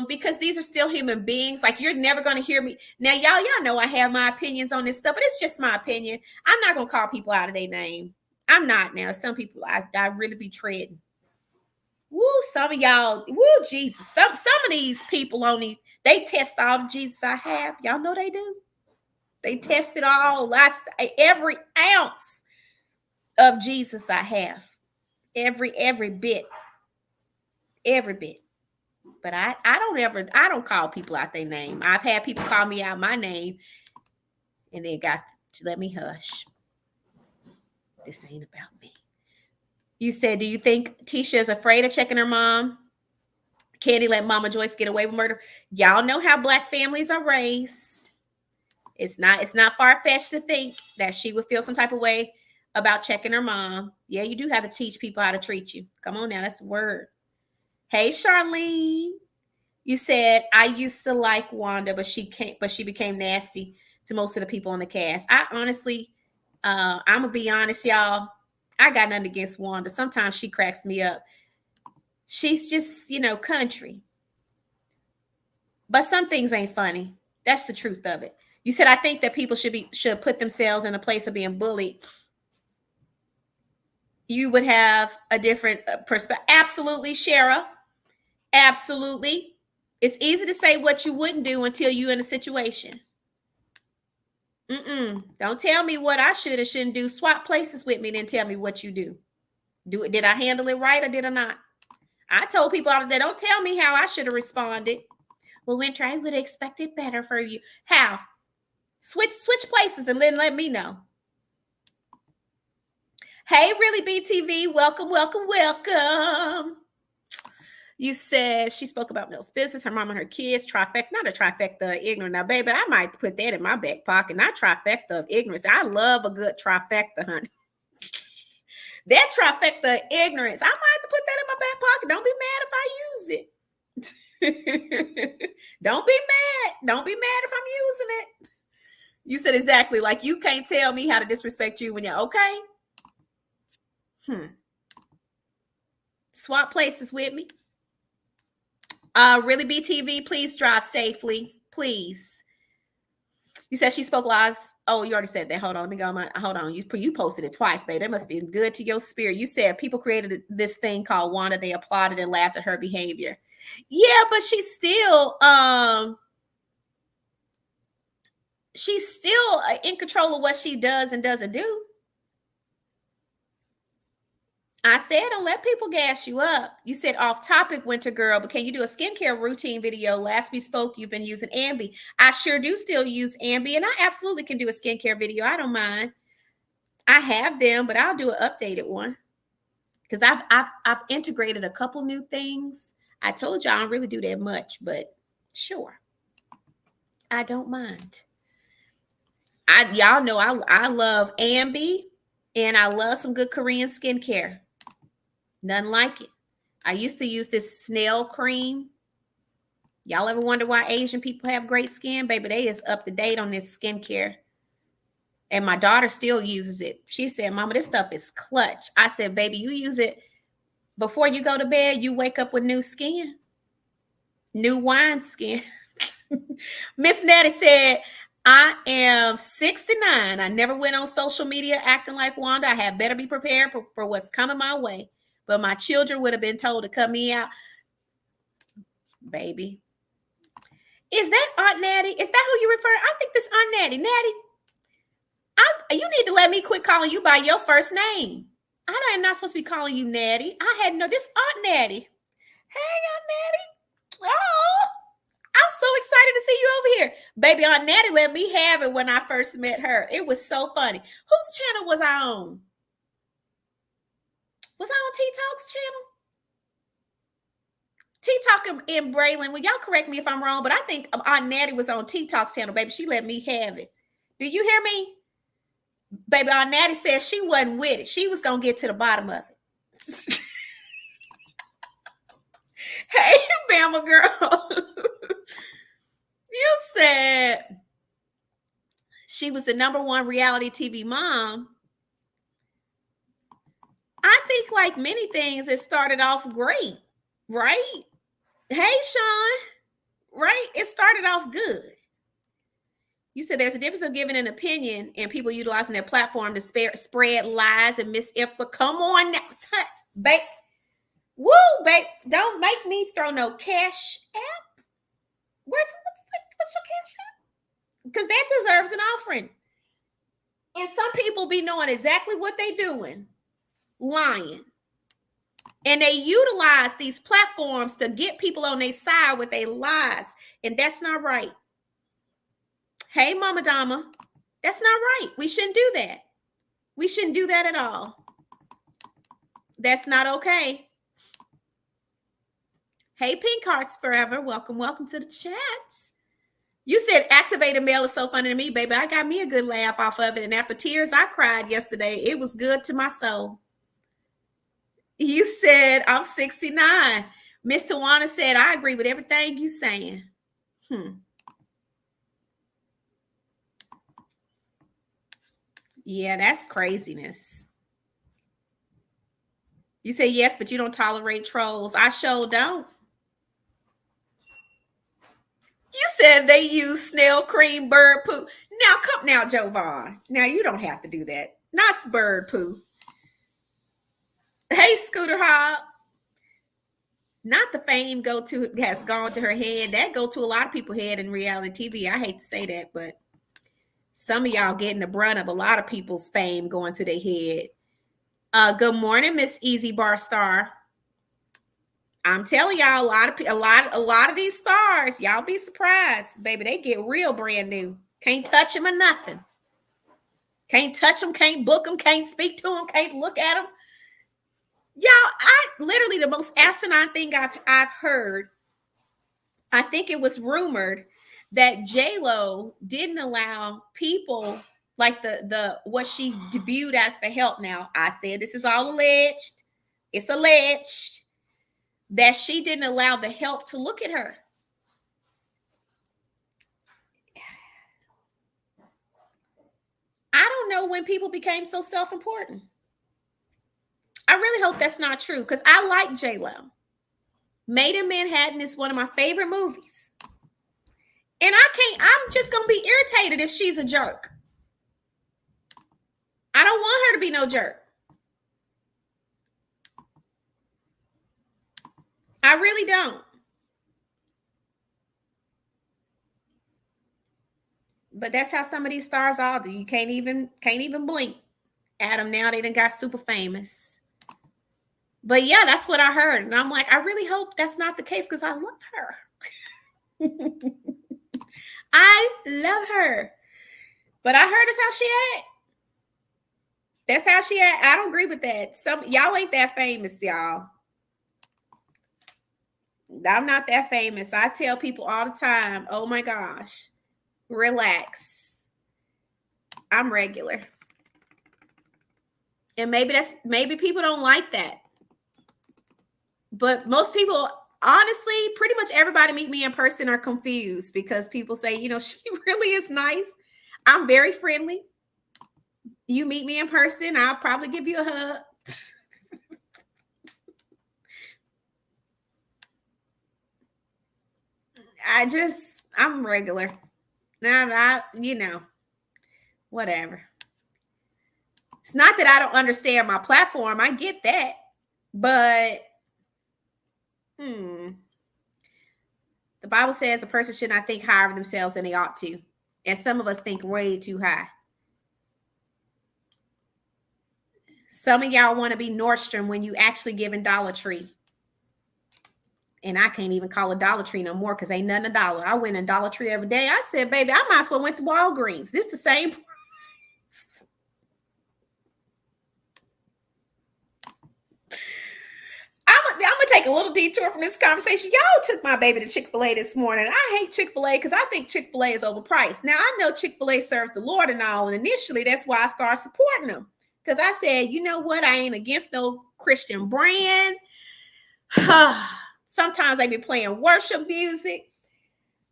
Because these are still human beings. Like, you're never going to hear me. Now, y'all know I have my opinions on this stuff, but it's just my opinion. I'm not going to call people out of their name. I'm not now. Some people I really be treading. Woo, some of y'all, woo, Jesus. Some of these people on these, they test all the Jesus I have. Y'all know they do. They test it all. Every ounce of Jesus I have. Every bit. Every bit. But I don't call people out their name. I've had people call me out my name and they got to let me hush. This ain't about me. You said, do you think Tisha is afraid of checking her mom? Candy let Mama Joyce get away with murder. Y'all know how Black families are raised. It's not far-fetched to think that she would feel some type of way about checking her mom. Yeah, you do have to teach people how to treat you. Come on now, that's a word. Hey, Charlene. You said, I used to like Wanda, but she became nasty to most of the people on the cast. I honestly, I'm gonna be honest, y'all. I got nothing against Wanda. Sometimes she cracks me up. She's just, country. But some things ain't funny. That's the truth of it. You said, I think that people should put themselves in the place of being bullied. You would have a different perspective. Absolutely, Shara. Absolutely. It's easy to say what you wouldn't do until you're in a situation. Don't tell me what I should or shouldn't do. Swap places with me, then tell me what you do. Did I handle it right or did I not? I told people out there, don't tell me how I should have responded. Well, Winter, I would have expected better for you. How? Switch places and then let me know. Hey, Really BTV, welcome, welcome, welcome. You said she spoke about Mel's business, her mom and her kids, trifecta, not a trifecta of ignorance. Now, baby, I might put that in my back pocket, not trifecta of ignorance. I love a good trifecta, honey. That trifecta of ignorance, I might have to put that in my back pocket. Don't be mad if I use it. Don't be mad. Don't be mad if I'm using it. You said exactly, like you can't tell me how to disrespect you when you're okay. Swap places with me. Really BTV, please drive safely, please. You said she spoke lies. Oh, you already said that. Hold on, let me go. Hold on, you posted it twice, babe. That must be good to your spirit. You said people created this thing called Wanda. They applauded and laughed at her behavior. Yeah, but she's still in control of what she does and doesn't do. I said, don't let people gas you up. You said off topic, Winter girl, but can you do a skincare routine video? Last we spoke, you've been using Ambi. I sure do still use Ambi, and I absolutely can do a skincare video. I don't mind. I have them, but I'll do an updated one because I've integrated a couple new things. I told you I don't really do that much, but sure, I don't mind. Y'all know I love Ambi, and I love some good Korean skincare. Nothing like it. I used to use this snail cream. Y'all ever wonder why Asian people have great skin? Baby, they is up to date on this skincare. And my daughter still uses it. She said, Mama, this stuff is clutch. I said, baby, you use it before you go to bed, you wake up with new skin. New wine skin. Miss Natty said, I am 69. I never went on social media acting like Wanda. I had better be prepared for what's coming my way. But my children would have been told to cut me out. Baby. Is that Aunt Natty? Is that who you refer? I think this Aunt Natty. Natty, you need to let me quit calling you by your first name. I am not supposed to be calling you Natty. This Aunt Natty. Hey, Aunt Natty. Oh, I'm so excited to see you over here. Baby, Aunt Natty let me have it when I first met her. It was so funny. Whose channel was I on? Was I on T-Talk's channel? T-Talk and Braylon. Well, y'all correct me if I'm wrong, but I think Aunt Natty was on T-Talk's channel, baby. She let me have it. Do you hear me? Baby, Aunt Natty said she wasn't with it. She was going to get to the bottom of it. Hey, Bama girl. You said she was the #1 reality TV mom. I think like many things, it started off great, right? Hey, Sean. Right? It started off good. You said there's a difference of giving an opinion and people utilizing their platform to spread lies and misinfo. Come on now. Babe. Woo, babe. Don't make me throw no cash app. What's your cash app? Because that deserves an offering. And some people be knowing exactly what they doing. Lying. And they utilize these platforms to get people on their side with their lies. And that's not right. Hey, Mama Dama, that's not right. We shouldn't do that. We shouldn't do that at all. That's not okay. Hey, Pink Hearts Forever. Welcome to the chat. You said activated mail is so funny to me, baby. I got me a good laugh off of it. And after tears I cried yesterday, it was good to my soul. You said, I'm 69. Miss Tawana said, I agree with everything you saying. Yeah, that's craziness. You say yes, but you don't tolerate trolls. I sure don't. You said they use snail cream, bird poo. Now, come now, Jovan. Now, you don't have to do that. Not bird poo. Hey, Scooter Hop. Not the fame has gone to her head. That go to a lot of people's head in reality TV. I hate to say that, but some of y'all getting the brunt of a lot of people's fame going to their head. Good morning, Miss Easy Bar Star. I'm telling y'all, a lot of these stars, y'all be surprised, baby. They get real brand new. Can't touch them or nothing. Can't touch them, can't book them, can't speak to them, can't look at them. Y'all, literally the most asinine thing I've heard. I think it was rumored that J-Lo didn't allow people like the what she viewed as the help. Now, I said this is all alleged. It's alleged that she didn't allow the help to look at her. I don't know when people became so self-important. I really hope that's not true because I like J-Lo. Made in Manhattan is one of my favorite movies. And I'm just going to be irritated if she's a jerk. I don't want her to be no jerk. I really don't. But that's how some of these stars all do. You can't even blink at them now. They done got super famous. But yeah, that's what I heard. And I'm like, I really hope that's not the case because I love her. I love her. But I heard that's how she act. That's how she act. I don't agree with that. Y'all ain't that famous, y'all. I'm not that famous. I tell people all the time, oh my gosh, relax. I'm regular. And maybe people don't like that. But most people, honestly, pretty much everybody meet me in person are confused because people say, she really is nice. I'm very friendly. You meet me in person, I'll probably give you a hug. I'm regular. Now, whatever. It's not that I don't understand my platform. I get that. But the Bible says a person should not think higher of themselves than they ought to. And some of us think way too high. Some of y'all want to be Nordstrom when you actually giving Dollar Tree. And I can't even call it Dollar Tree no more because ain't nothing a dollar. I went in Dollar Tree every day. I said, baby, I might as well went to Walgreens. This the same price. I'm going to take a little detour from this conversation. Y'all took my baby to Chick-fil-A this morning. I hate Chick-fil-A because I think Chick-fil-A is overpriced. Now, I know Chick-fil-A serves the Lord and all. And initially, that's why I started supporting them. Because I said, you know what? I ain't against no Christian brand. Sometimes they be playing worship music.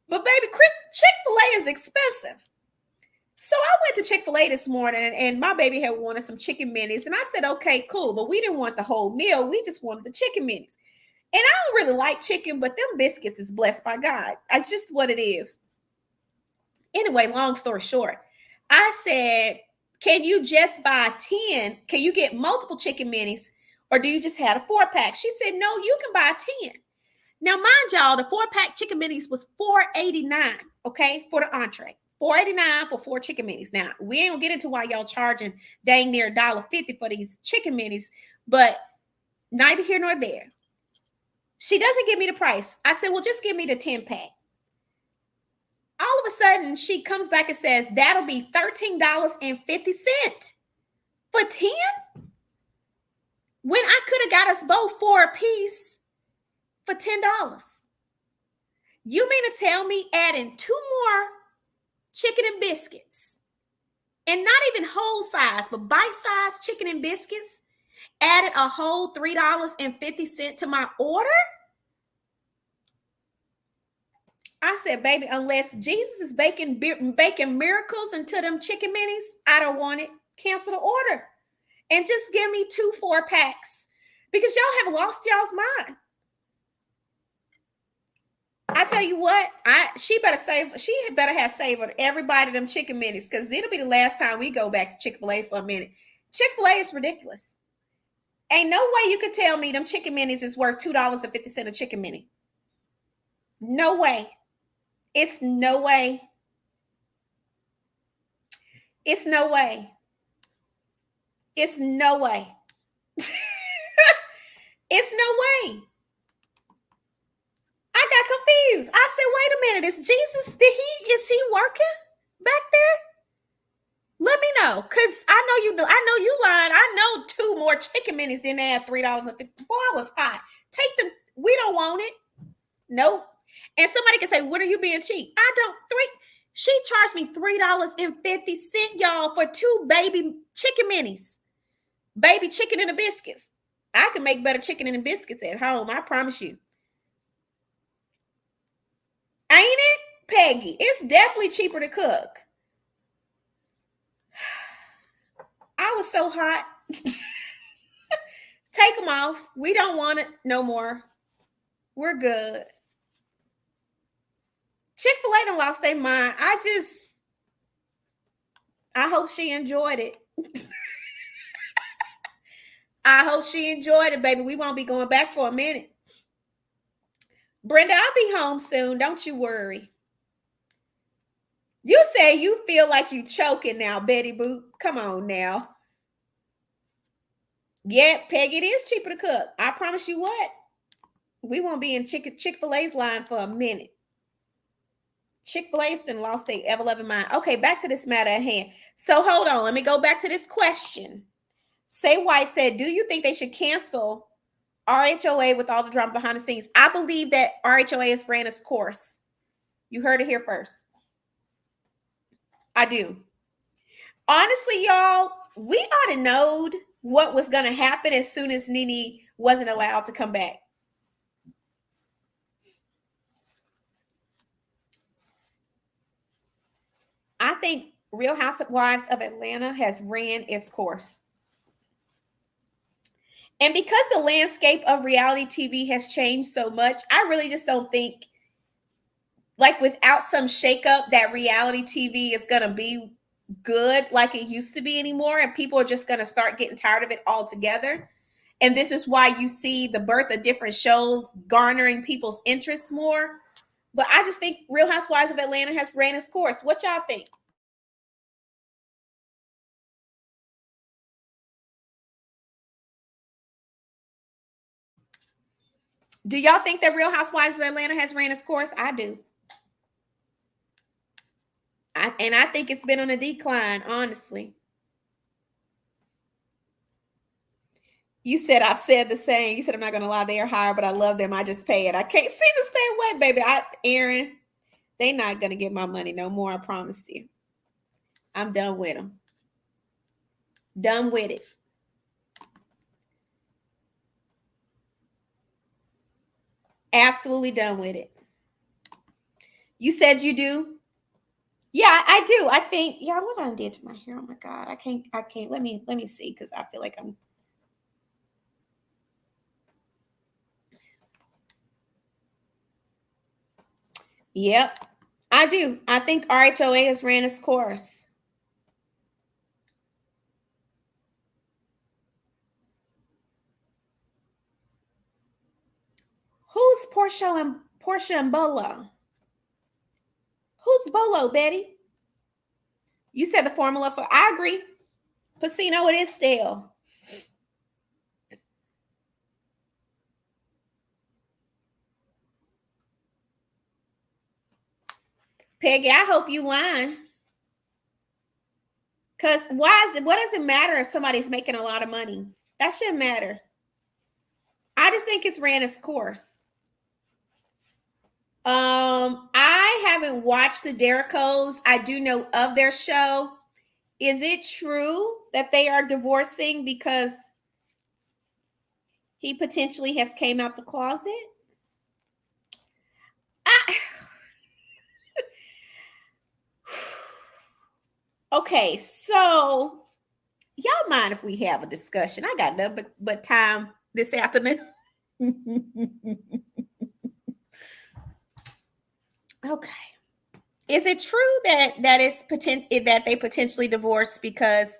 But baby, Chick-fil-A is expensive. So I went to Chick-fil-A this morning and my baby had wanted some chicken minis. And I said, okay, cool. But we didn't want the whole meal. We just wanted the chicken minis. And I don't really like chicken, but them biscuits is blessed by God. That's just what it is. Anyway, long story short, I said, can you just buy 10? Can you get multiple chicken minis? Or do you just have a 4-pack? She said, no, you can buy 10. Now, mind y'all, the 4-pack chicken minis was $4.89, okay, for the entree. $4.89 for 4 chicken minis. Now, we ain't gonna get into why y'all charging dang near $1.50 for these chicken minis, but neither here nor there. She doesn't give me the price. I said, well, just give me the 10-pack. All of a sudden, she comes back and says, that'll be $13.50 for 10? When I could have got us both 4 apiece for $10. You mean to tell me adding 2 more chicken and biscuits, and not even whole size, but bite-sized chicken and biscuits, added a whole $3.50 to my order? I said, baby, unless Jesus is baking miracles into them chicken minis, I don't want it. Cancel the order and just give me 2 4-packs, because y'all have lost y'all's mind. I tell you what, she better have savored everybody them chicken minis, because it'll be the last time we go back to Chick-fil-A for a minute. Chick-fil-A is ridiculous. Ain't no way you could tell me them chicken minis is worth $2.50 a chicken mini. No way. It's no way. It's no way. It's no way. It's no way. I got confused. I said, wait a minute, is Jesus, is he working back there? Let me know. Cause I know you lying. I know 2 more chicken minis didn't add $3.50. Boy, I was hot. Take them. We don't want it. Nope. And somebody can say, when are you being cheap? She charged me $3.50, y'all, for 2 baby chicken minis. Baby chicken and the biscuits. I can make better chicken and the biscuits at home. I promise you. Ain't it, Peggy? It's definitely cheaper to cook. I was so hot. Take them off. We don't want it no more. We're good. Chick-fil-A done lost their mind. I hope she enjoyed it. I hope she enjoyed it, baby. We won't be going back for a minute. Brenda, I'll be home soon. Don't you worry. You say you feel like you choking now, Betty Boop. Come on now. Yeah, Peggy, it is cheaper to cook. I promise you what. We won't be in Chick-fil-A's line for a minute. Chick-fil-A's done lost their ever-loving mind. Okay, back to this matter at hand. So hold on. Let me go back to this question. Say White said, do you think they should cancel RHOA with all the drama behind the scenes? I believe that RHOA has ran its course. You heard it here first. I do. Honestly, y'all, we ought to know what was going to happen as soon as Nene wasn't allowed to come back. I think Real Housewives of Atlanta has ran its course. And because the landscape of reality TV has changed so much, I really just don't think, like, without some shakeup, that reality TV is going to be good like it used to be anymore. And people are just going to start getting tired of it altogether. And this is why you see the birth of different shows garnering people's interest more. But I just think Real Housewives of Atlanta has ran its course. What y'all think? Do y'all think that Real Housewives of Atlanta has ran its course? I do. And I think it's been on a decline, honestly. You said I've said the same. You said I'm not going to lie. They are higher, but I love them. I just pay it. I can't seem to stay away, baby. Aaron, they not going to get my money no more. I promise you. I'm done with them. Done with it. Absolutely done with it. You said you do? Yeah, I do. I think, yeah, what I did to my hair. Oh my God. I can't. Let me see, because I feel like I'm. Yep, I do. I think RHOA has ran its course. Who's Portia and Bolo? Who's Bolo, Betty? You said the formula for. I agree. Pacino, it is stale. Peggy, I hope you lying. Because what does it matter if somebody's making a lot of money? That shouldn't matter. I just think it's ran its course. I haven't watched the Derricos. I do know of their show. Is it true that they are divorcing because he potentially has came out the closet? Okay, so y'all mind if we have a discussion? I got nothing but time this afternoon. Okay. Is it true that that they potentially divorced because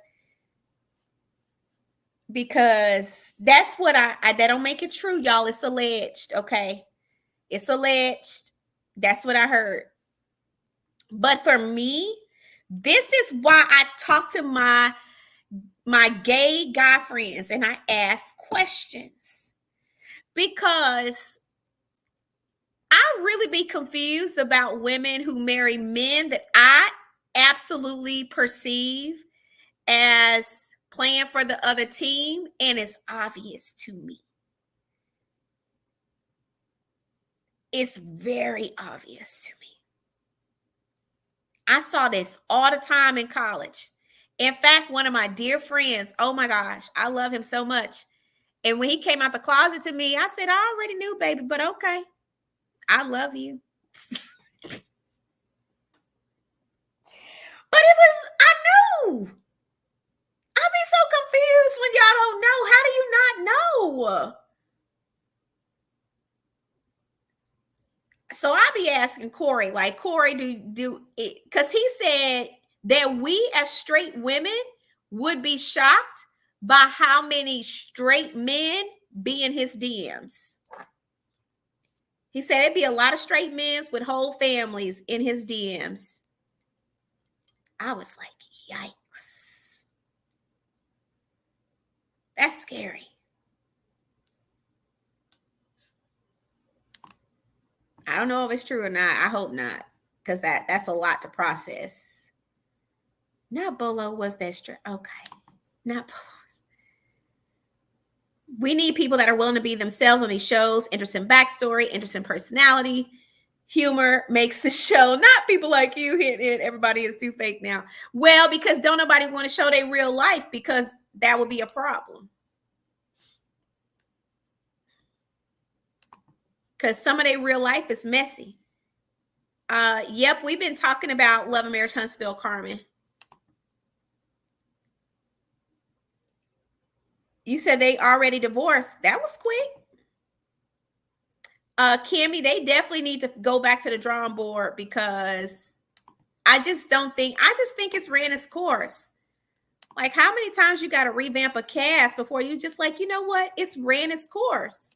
that's what I that don't make it true, y'all. It's alleged, okay? It's alleged. That's what I heard. But for me, this is why I talk to my gay guy friends and I ask questions, because I really be confused about women who marry men that I absolutely perceive as playing for the other team, and it's obvious to me. It's very obvious to me. I saw this all the time in college. In fact, one of my dear friends, oh my gosh, I love him so much. And when he came out the closet to me, I said, I already knew, baby, but okay. I love you. But it was, I knew. I be so confused when y'all don't know. How do you not know? So I be asking Corey, like, Corey, do it, because he said that we as straight women would be shocked by how many straight men be in his DMs. He said it'd be a lot of straight men with whole families in his DMs. I was like, yikes. That's scary. I don't know if it's true or not. I hope not, because that's a lot to process. Not Bolo was that straight. Okay. Not Bolo. We need people that are willing to be themselves on these shows. Interesting backstory, interesting personality. Humor makes the show. Not people like you hit. Everybody is too fake now. Well, because don't nobody want to show their real life, because that would be a problem. Because some of their real life is messy. Yep, we've been talking about Love and Marriage Huntsville, Carmen. You said they already divorced. That was quick. Kimmy, they definitely need to go back to the drawing board, because I just think it's ran its course. Like, how many times you got to revamp a cast before you just like, you know what? It's ran its course.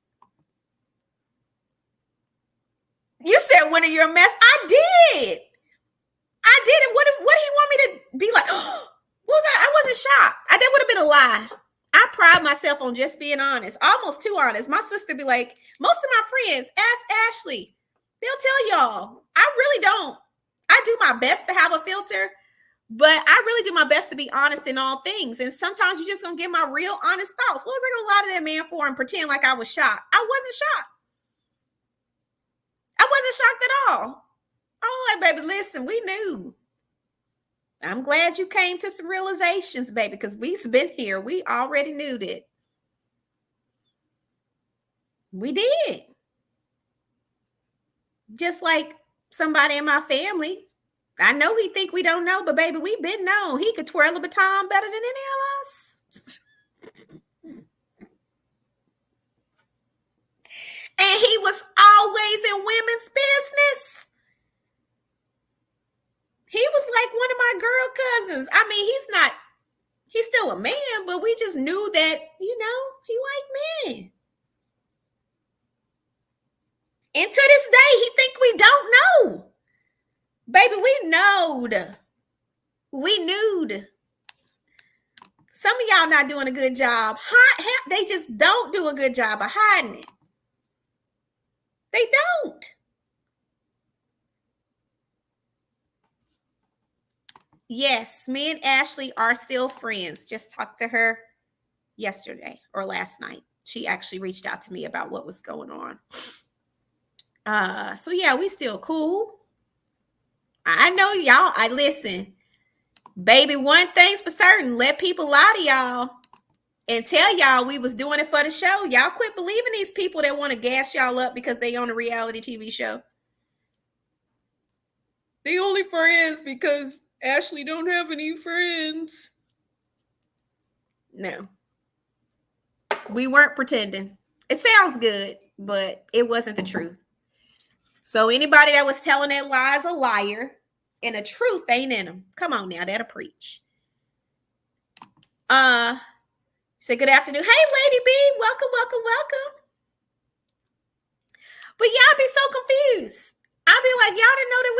You said, when are you a mess? I did. And what do you want me to be like? What was I wasn't shocked. That would have been a lie. I pride myself on just being honest, almost too honest. My sister be like, most of my friends, ask Ashley. They'll tell y'all. I really don't. I do my best to have a filter, but I really do my best to be honest in all things. And sometimes you just gonna get my real honest thoughts. What was I gonna lie to that man for and pretend like I was shocked? I wasn't shocked. I wasn't shocked at all. Oh, like, baby, listen, we knew. I'm glad you came to some realizations, baby, because we've been here. We already knew that. We did. Just like somebody in my family. I know he think we don't know, but baby, we've been known. He could twirl a baton better than any of us. And he was always in women's business. still a man, but we just knew that, he liked men. And to this day, he think we don't know. Baby, we knowed. We knew. Some of y'all not doing a good job. They just don't do a good job of hiding it. They don't. Yes, me and Ashley are still friends. Just talked to her yesterday or last night. She actually reached out to me about what was going on. So yeah, we still cool. I know y'all. I listen, baby. One thing's for certain: let people lie to y'all and tell y'all we was doing it for the show. Y'all quit believing these people that want to gas y'all up because they on a reality TV show. They only friends because Ashley don't have any friends. No, we weren't pretending. It sounds good, but it wasn't the truth. So anybody that was telling that lie is a liar, and the truth ain't in them. Come on now, that'll preach. Say good afternoon. Hey, Lady B, welcome. But y'all be so confused. I'll be like, y'all didn't know that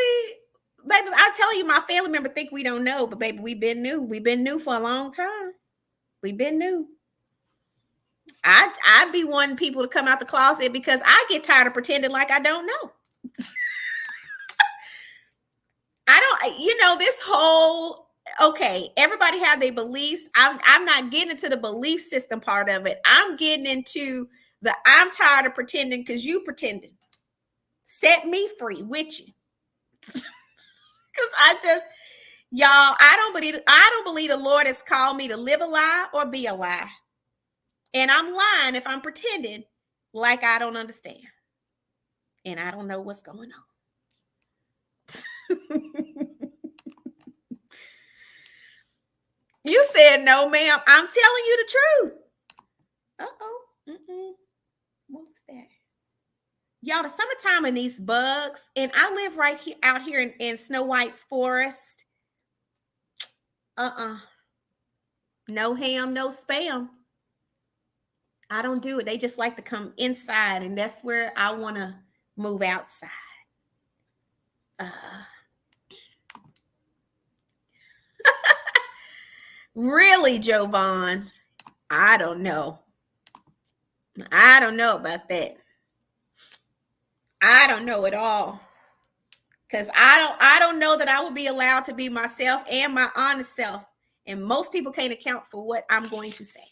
baby, I tell you, my family member think we don't know, but baby, we've been new. We've been new for a long time. We've been new. I'd be wanting people to come out the closet because I get tired of pretending like I don't know. This whole, okay, everybody have their beliefs. I'm not getting into the belief system part of it. I'm getting into I'm tired of pretending because you pretending. Set me free with you. Because I don't believe the Lord has called me to live a lie or be a lie. And I'm lying if I'm pretending like I don't understand. And I don't know what's going on. You said no, ma'am. I'm telling you the truth. What was that? Y'all, the summertime and these bugs, and I live right here out here in Snow White's forest. No ham, no spam. I don't do it. They just like to come inside, and that's where I want to move outside. Really, Jovan? I don't know. I don't know about that. I don't know at all. Because I don't know that I would be allowed to be myself and my honest self. And most people can't account for what I'm going to say.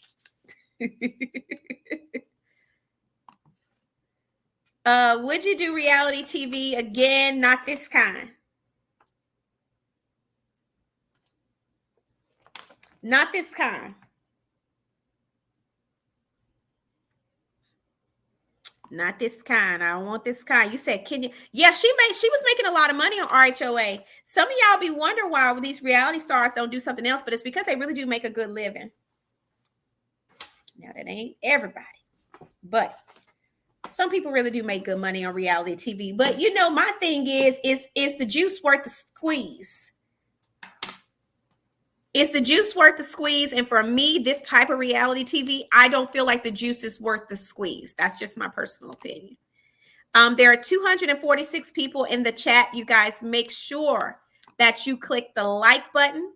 Would you do reality TV again? Not this kind. Not this kind. Not this kind. I don't want this kind. You said, can you? Yeah, she was making a lot of money on RHOA. Some of y'all be wondering why these reality stars don't do something else, but it's because they really do make a good living. Now, that ain't everybody, but some people really do make good money on reality TV. But my thing is the juice worth the squeeze? Is the juice worth the squeeze? And for me, this type of reality TV, I don't feel like the juice is worth the squeeze. That's just my personal opinion. There are 246 people in the chat. You guys make sure that you click the like button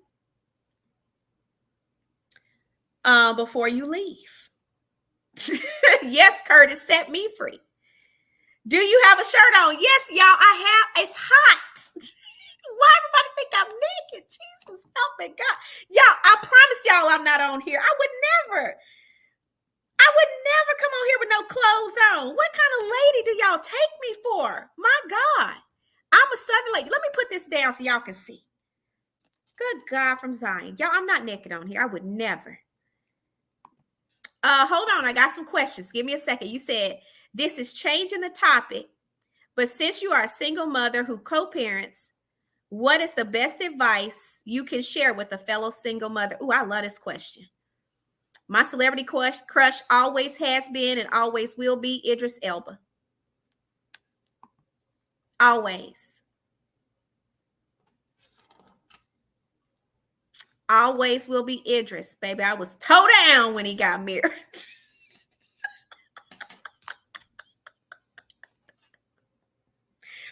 before you leave. Yes, Curtis, set me free. Do you have a shirt on? Yes, y'all, I have. It's hot. Why everybody think I'm naked? Jesus, help me, God. Y'all, I promise y'all I'm not on here. I would never come on here with no clothes on. What kind of lady do y'all take me for? My God. I'm a Southern lady. Let me put this down so y'all can see. Good God from Zion. Y'all, I'm not naked on here. I would never. Hold on. I got some questions. Give me a second. You said this is changing the topic, but since you are a single mother who co-parents, what is the best advice you can share with a fellow single mother? Oh, I love this question. My celebrity crush always has been and always will be Idris Elba. Always. Always will be Idris. Baby, I was toe down when he got married.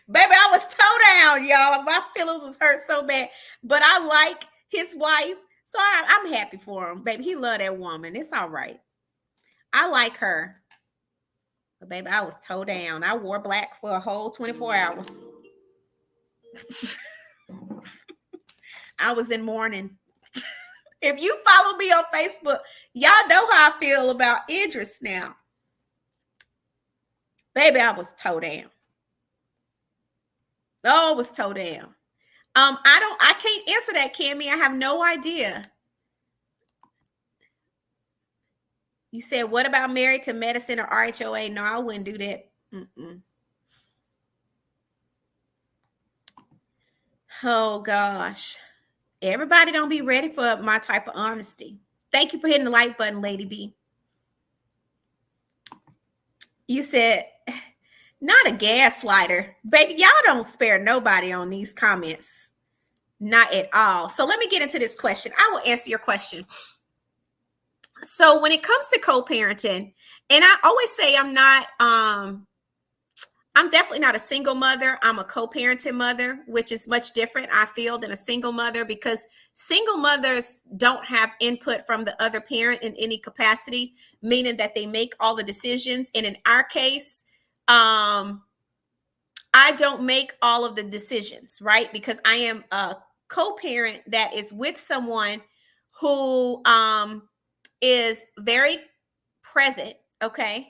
Baby, I was toe down, y'all. My feelings was hurt so bad. But I like his wife. So I'm happy for him. Baby, he loved that woman. It's all right. I like her. But baby, I was toe down. I wore black for a whole 24 hours. I was in mourning. If you follow me on Facebook, y'all know how I feel about Idris now. Baby, I was toe down. Oh, it was toe down. I can't answer that, Cammie. I have no idea. You said, what about Married to Medicine or RHOA? No, I wouldn't do that. Mm-mm. Oh, gosh. Everybody don't be ready for my type of honesty. Thank you for hitting the like button, Lady B. You said, not a gaslighter. Baby, y'all don't spare nobody on these comments. Not at all. So let me get into this question. I will answer your question. So when it comes to co-parenting, and I always say I'm definitely not a single mother. I'm a co-parenting mother, which is much different, I feel, than a single mother, because single mothers don't have input from the other parent in any capacity, meaning that they make all the decisions. And in our case, I don't make all of the decisions, right? Because I am a co-parent that is with someone who is very present, okay?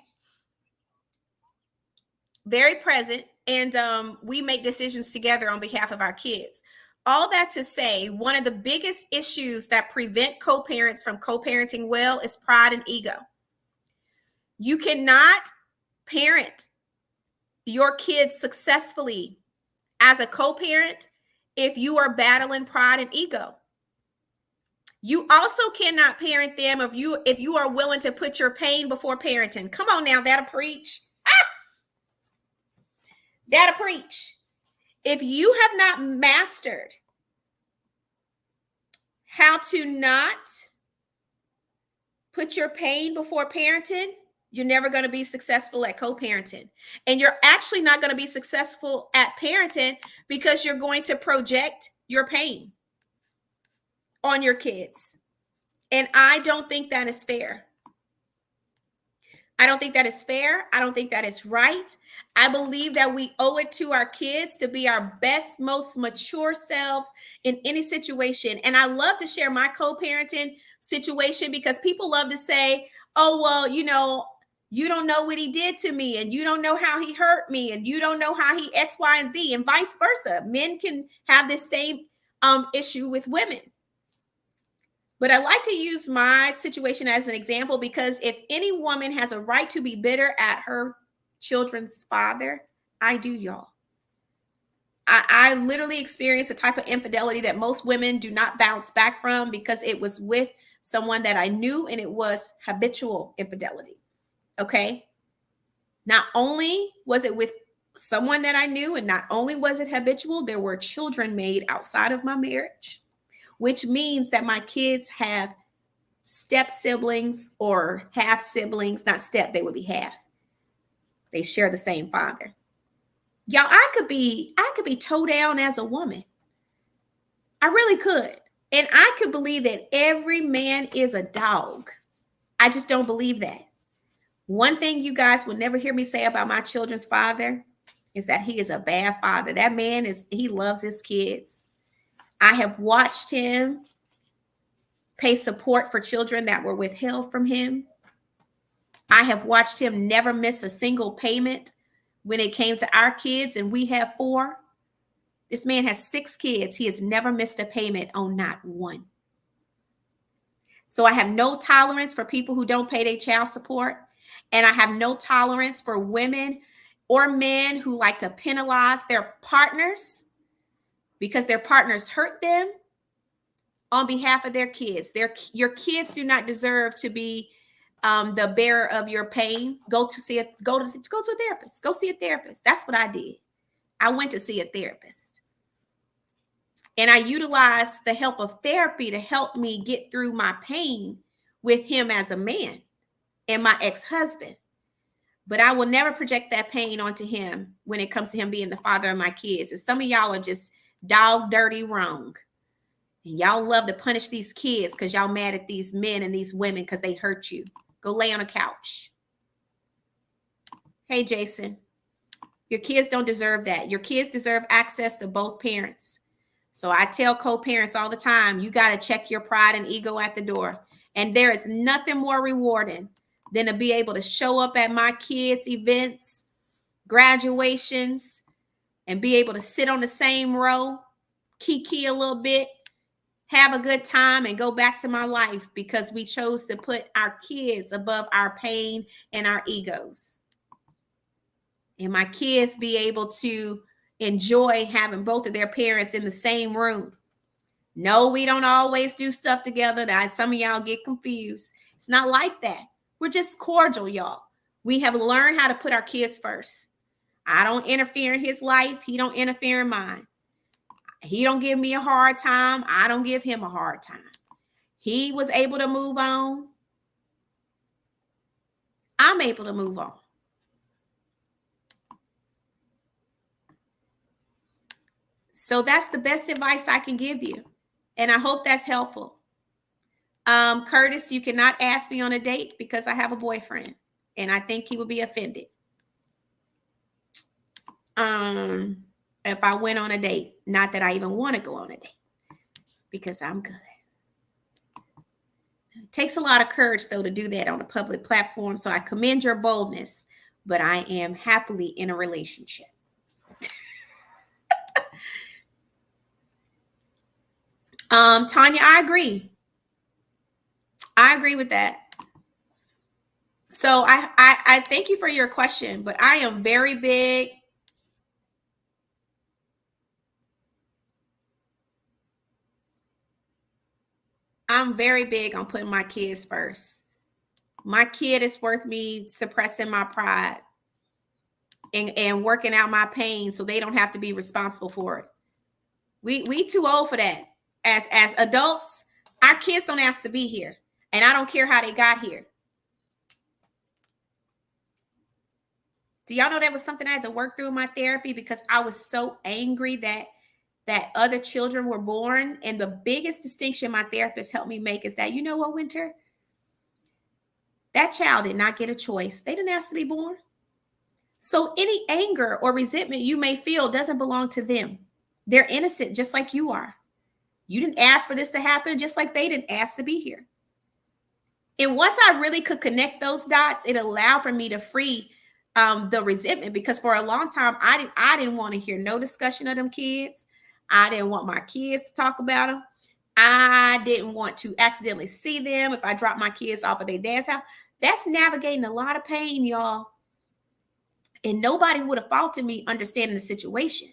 Very present, and we make decisions together on behalf of our kids. All that to say, one of the biggest issues that prevent co-parents from co-parenting well is pride and ego. You cannot parent your kids successfully as a co-parent if you are battling pride and ego. You also cannot parent them if you are willing to put your pain before parenting. Come on now, that'll preach. That'll preach. If you have not mastered how to not put your pain before parenting, you're never going to be successful at co-parenting. And you're actually not going to be successful at parenting because you're going to project your pain on your kids. And I don't think that is fair. I don't think that is fair. I don't think that is right. I believe that we owe it to our kids to be our best, most mature selves in any situation. And I love to share my co-parenting situation because people love to say, oh, well, you don't know what he did to me, and you don't know how he hurt me, and you don't know how he X, Y, and Z, and vice versa. Men can have this same issue with women. But I like to use my situation as an example because if any woman has a right to be bitter at her children's father, I do, y'all. I literally experienced a type of infidelity that most women do not bounce back from because it was with someone that I knew, and it was habitual infidelity. Okay. Not only was it with someone that I knew, and not only was it habitual, there were children made outside of my marriage, which means that my kids have step siblings or half siblings. Not step, they would be half. They share the same father. Y'all, I could be toe down as a woman. I really could. And I could believe that every man is a dog. I just don't believe that. One thing you guys will never hear me say about my children's father is that he is a bad father. That man he loves his kids. I have watched him pay support for children that were withheld from him. I have watched him never miss a single payment when it came to our kids, and we have 4. This man has 6 kids. He has never missed a payment on not one. So I have no tolerance for people who don't pay their child support, and I have no tolerance for women or men who like to penalize their partners because their partners hurt them on behalf of their kids. Your kids do not deserve to be the bearer of your pain. Go to a therapist. Go see a therapist. That's what I did. I went to see a therapist. And I utilized the help of therapy to help me get through my pain with him as a man and my ex-husband. But I will never project that pain onto him when it comes to him being the father of my kids. And some of y'all are just dog dirty wrong. And y'all love to punish these kids because y'all mad at these men and these women because they hurt you. Go lay on a couch. Hey, Jason, your kids don't deserve that. Your kids deserve access to both parents. So I tell co-parents all the time, you got to check your pride and ego at the door. And there is nothing more rewarding than to be able to show up at my kids' events, graduations, and be able to sit on the same row, kiki a little bit, have a good time, and go back to my life because we chose to put our kids above our pain and our egos. And my kids be able to enjoy having both of their parents in the same room. No, we don't always do stuff together. That some of y'all get confused. It's not like that. We're just cordial, y'all. We have learned how to put our kids first. I don't interfere in his life. He don't interfere in mine. He don't give me a hard time. I don't give him a hard time. He was able to move on. I'm able to move on. So that's the best advice I can give you. And I hope that's helpful. Curtis, you cannot ask me on a date because I have a boyfriend. And I think he would be offended. If I went on a date, not that I even want to go on a date because I'm good. It takes a lot of courage, though, to do that on a public platform. So I commend your boldness, but I am happily in a relationship. Tanya, I agree. I agree with that. So I thank you for your question, but I am very big. I'm very big on putting my kids first. My kid is worth me suppressing my pride and working out my pain so they don't have to be responsible for it. We too old for that. As adults, our kids don't ask to be here. And I don't care how they got here. Do y'all know that was something I had to work through in my therapy because I was so angry that other children were born. And the biggest distinction my therapist helped me make is that, you know what, Winter? That child did not get a choice. They didn't ask to be born. So any anger or resentment you may feel doesn't belong to them. They're innocent just like you are. You didn't ask for this to happen just like they didn't ask to be here. And once I really could connect those dots, it allowed for me to free the resentment because for a long time, I didn't want to hear no discussion of them kids. I didn't want my kids to talk about them. I didn't want to accidentally see them if I dropped my kids off at their dad's house. That's navigating a lot of pain, y'all. And nobody would have faulted me understanding the situation.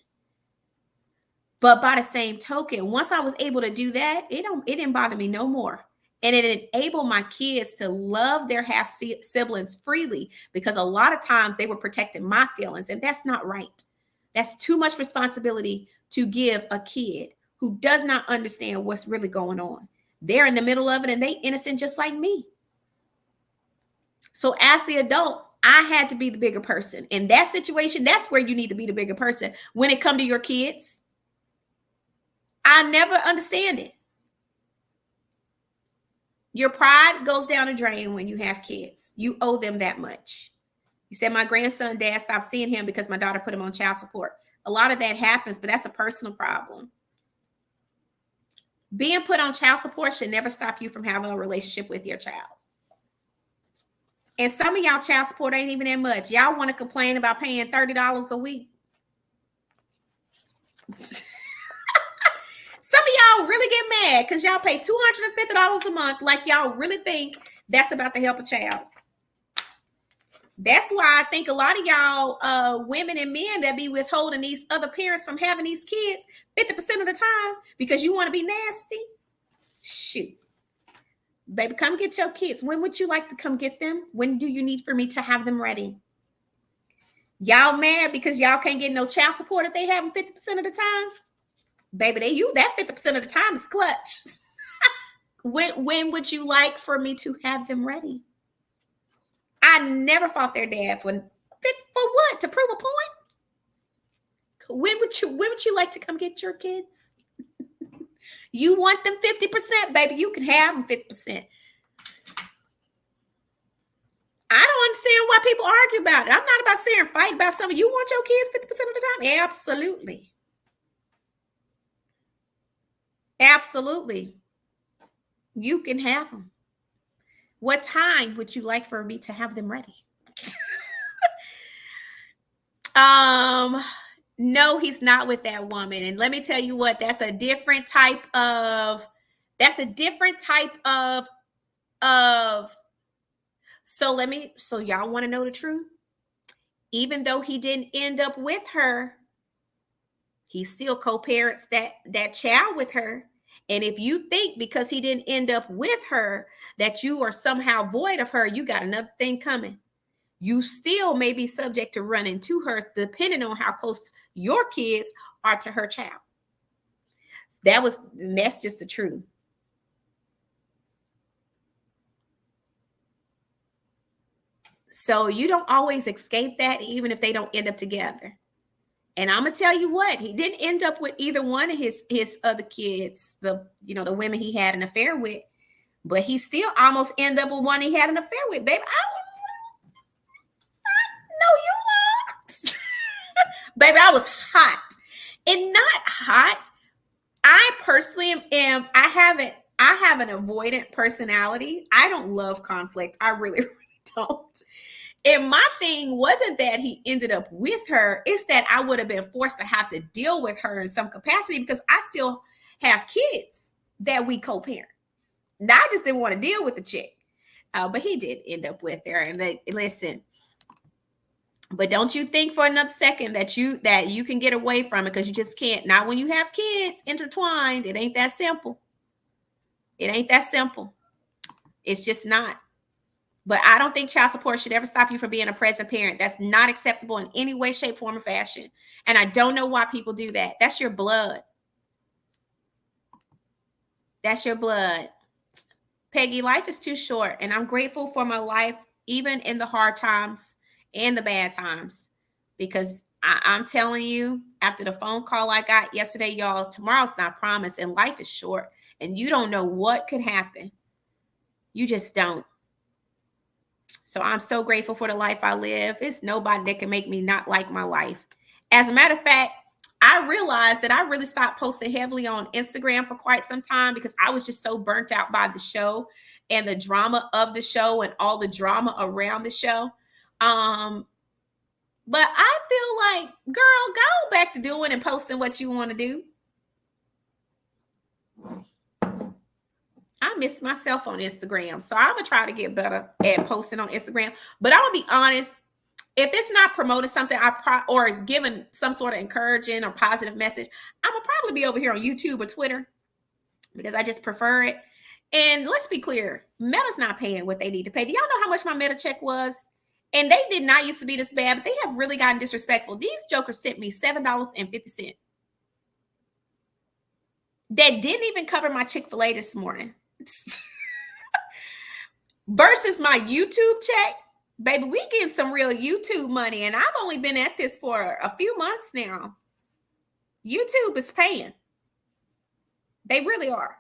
But by the same token, once I was able to do that, it didn't bother me no more. And it enabled my kids to love their half siblings freely because a lot of times they were protecting my feelings. And that's not right. That's too much responsibility to give a kid who does not understand what's really going on. They're in the middle of it and they innocent just like me. So as the adult, I had to be the bigger person. In that situation, that's where you need to be the bigger person. When it comes to your kids, I never understand it. Your pride goes down the drain when you have kids. You owe them that much. You said my grandson, dad stopped seeing him because my daughter put him on child support. A lot of that happens, but that's a personal problem. Being put on child support should never stop you from having a relationship with your child. And some of y'all child support ain't even that much. Y'all want to complain about paying $30 a week. Some of y'all really get mad because y'all pay $250 a month like y'all really think that's about to help a child. That's why I think a lot of y'all women and men that be withholding these other parents from having these kids 50% of the time because you want to be nasty. Shoot. Baby, come get your kids. When would you like to come get them? When do you need for me to have them ready? Y'all mad because y'all can't get no child support if they have them 50% of the time? Baby, that 50% of the time is clutch. When would you like for me to have them ready? I never fought their dad for what? To prove a point? When would you like to come get your kids? You want them 50%, baby, you can have them 50%. I don't understand why people argue about it. I'm not about sitting and fight about something. You want your kids 50% of the time? Absolutely. Absolutely. You can have them. What time would you like for me to have them ready? No, he's not with that woman. And let me tell you what, that's a different type of so y'all want to know the truth? Even though he didn't end up with her, he still co-parents that child with her. And if you think because he didn't end up with her that you are somehow void of her, you got another thing coming. You still may be subject to run into her depending on how close your kids are to her child. That's just the truth. So you don't always escape that, even if they don't end up together. And I'm gonna tell you what, he didn't end up with either one of his other kids, the women he had an affair with, but he still almost ended up with one he had an affair with, baby. No, you won't. Baby, I was hot. And not hot. I personally am I have an avoidant personality. I don't love conflict. I really, really don't. And my thing wasn't that he ended up with her. It's that I would have been forced to have to deal with her in some capacity because I still have kids that we co-parent. Now, I just didn't want to deal with the chick. But he did end up with her. And listen, but don't you think for another second that you can get away from it, because you just can't. Not when you have kids intertwined. It ain't that simple. It ain't that simple. It's just not. But I don't think child support should ever stop you from being a present parent. That's not acceptable in any way, shape, form, or fashion. And I don't know why people do that. That's your blood. That's your blood. Peggy, life is too short. And I'm grateful for my life, even in the hard times and the bad times. Because I'm telling you, after the phone call I got yesterday, y'all, tomorrow's not promised. And life is short. And you don't know what could happen. You just don't. So I'm so grateful for the life I live. It's nobody that can make me not like my life. As a matter of fact, I realized that I really stopped posting heavily on Instagram for quite some time because I was just so burnt out by the show and the drama of the show and all the drama around the show. But I feel like, girl, go back to doing and posting what you want to do. I miss myself on Instagram. So I'm going to try to get better at posting on Instagram. But I'm going to be honest, if it's not promoting something or giving some sort of encouraging or positive message, I'm going to probably be over here on YouTube or Twitter because I just prefer it. And let's be clear, Meta's not paying what they need to pay. Do y'all know how much my Meta check was? And they did not used to be this bad, but they have really gotten disrespectful. These jokers sent me $7.50. That didn't even cover my Chick-fil-A this morning. Versus my YouTube check, baby, we getting some real YouTube money, and I've only been at this for a few months now. YouTube is paying. They really are.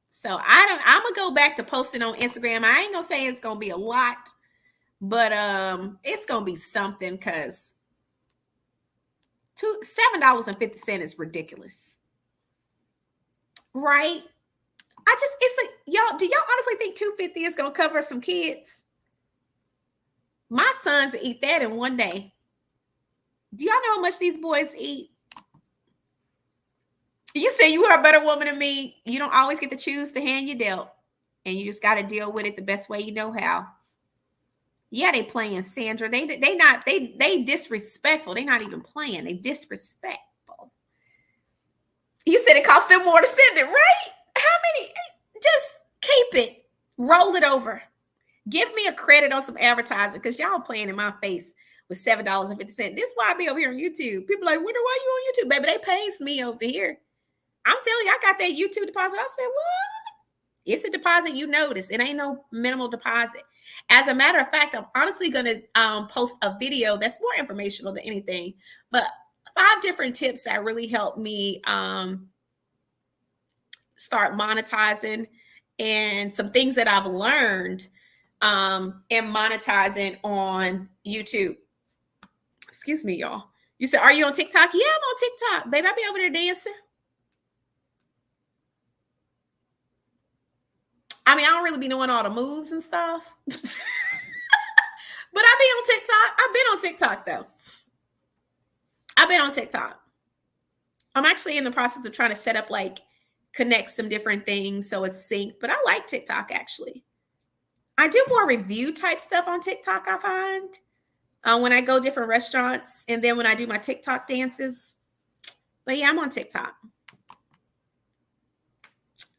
So I'm gonna go back to posting on Instagram. I ain't gonna say it's gonna be a lot, but it's gonna be something because $7.50 is ridiculous, right? Y'all, do y'all honestly think $2.50 is gonna cover some kids? My sons eat that in one day. Do y'all know how much these boys eat? You say you are a better woman than me. You don't always get to choose the hand you dealt, and you just got to deal with it the best way you know how. Yeah, they playing, Sandra. They disrespectful. They not even playing. They disrespectful. You said it cost them more to send it, right? How many? Just keep it. Roll it over. Give me a credit on some advertising because y'all playing in my face with $7.50. This is why I be over here on YouTube. People are like, Winter, why you on YouTube? Baby, they pays me over here. I'm telling you, I got that YouTube deposit. I said, what? It's a deposit you notice. It ain't no minimal deposit. As a matter of fact, I'm honestly going to post a video that's more informational than anything, but 5 different tips that really helped me start monetizing, and some things that I've learned and monetizing on YouTube. Excuse me, y'all. You said, are you on TikTok? Yeah, I'm on TikTok. Baby, I be over there dancing. I mean, I don't really be knowing all the moves and stuff. But I be on TikTok. I've been on TikTok, though. I've been on TikTok. I'm actually in the process of trying to set up, like, connect some different things so it's synced. But I like TikTok, actually. I do more review type stuff on TikTok, I find, when I go different restaurants, and then when I do my TikTok dances. But yeah, I'm on TikTok.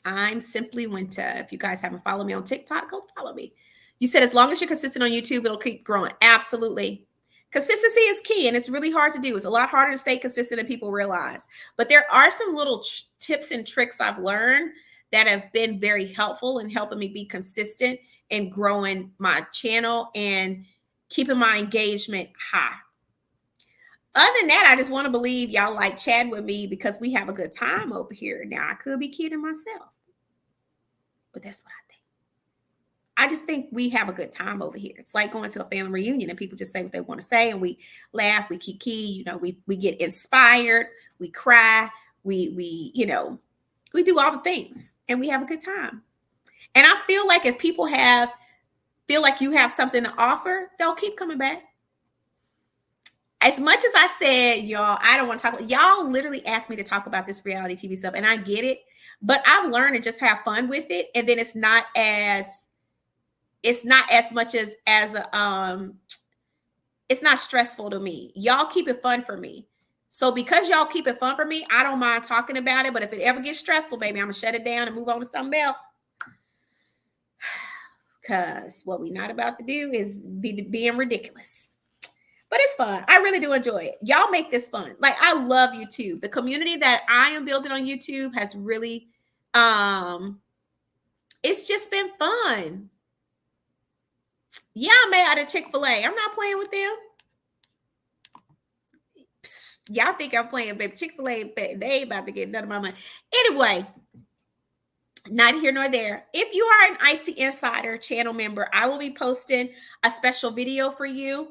ImSimplyWinter. If you guys haven't followed me on TikTok, go follow me. You said as long as you're consistent on YouTube, it'll keep growing. Absolutely. Consistency is key, and it's really hard to do. It's a lot harder to stay consistent than people realize. But there are some little tips and tricks I've learned that have been very helpful in helping me be consistent and growing my channel and keeping my engagement high. Other than that, I just want to believe y'all like chat with me because we have a good time over here. Now, I could be kidding myself, but that's what I think. I just think we have a good time over here. It's like going to a family reunion and people just say what they want to say, and we laugh, we kiki, you know, we get inspired, we cry, we you know, we do all the things, and we have a good time. And I feel like if people feel like you have something to offer, they'll keep coming back. As much as I said, y'all, I don't want to talk about, y'all literally asked me to talk about this reality TV stuff, and I get it, but I've learned to just have fun with it. And then it's not as much as it's not stressful to me. Y'all keep it fun for me. So because y'all keep it fun for me, I don't mind talking about it. But if it ever gets stressful, baby, I'm gonna shut it down and move on to something else. Because what we're not about to do is being ridiculous. But it's fun. I really do enjoy it. Y'all make this fun. Like, I love YouTube. The community that I am building on YouTube has really, it's just been fun. Yeah, I'm mad at Chick-fil-A. I'm not playing with them. Y'all think I'm playing, baby. Chick-fil-A, they ain't about to get none of my money. Anyway, neither here nor there. If you are an Icy Insider channel member, I will be posting a special video for you.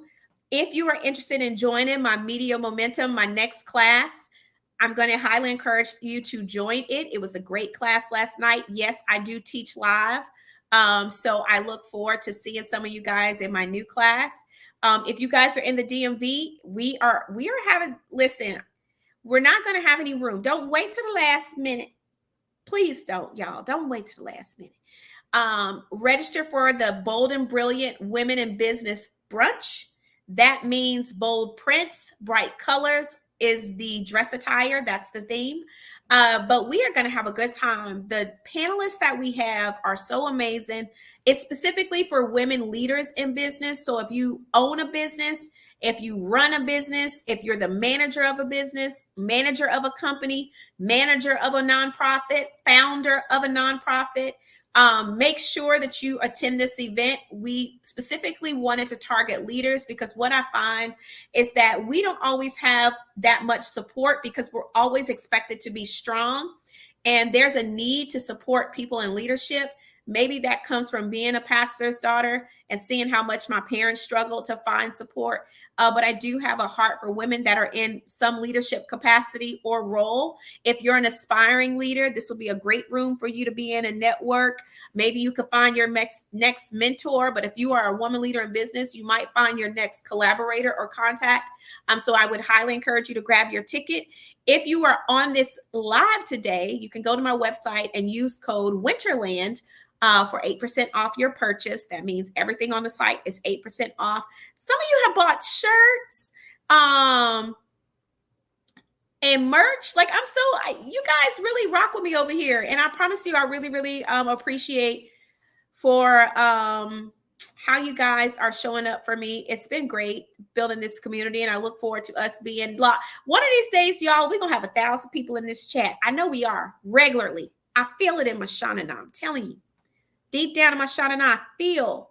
If you are interested in joining my Media Momentum, my next class, I'm going to highly encourage you to join it. It was a great class last night. Yes, I do teach live. So I look forward to seeing some of you guys in my new class. If you guys are in the DMV, we are having, listen, we're not going to have any room. Don't wait till the last minute. Please don't, y'all. Don't wait till the last minute. Register for the Bold and Brilliant Women in Business Brunch. That means bold prints, bright colors is the dress attire. That's the theme. But we are going to have a good time. The panelists that we have are so amazing. It's specifically for women leaders in business. So if you own a business, if you run a business, if you're the manager of a business, manager of a company, manager of a nonprofit, founder of a nonprofit, make sure that you attend this event. We specifically wanted to target leaders because what I find is that we don't always have that much support because we're always expected to be strong. And there's a need to support people in leadership. Maybe that comes from being a pastor's daughter and seeing how much my parents struggled to find support. But I do have a heart for women that are in some leadership capacity or role. If you're an aspiring leader, this will be a great room for you to be in and network. Maybe you could find your next mentor. But if you are a woman leader in business, you might find your next collaborator or contact. So I would highly encourage you to grab your ticket. If you are on this live today, you can go to my website and use code Winterland for 8% off your purchase. That means everything on the site is 8% off. Some of you have bought shirts and merch. Like, you guys really rock with me over here. And I promise you, I really, really appreciate for how you guys are showing up for me. It's been great building this community, and I look forward to us being one of these days, y'all, we're gonna have 1,000 people in this chat. I know we are regularly. I feel it in my shanana. I'm telling you, deep down in my shanana, I feel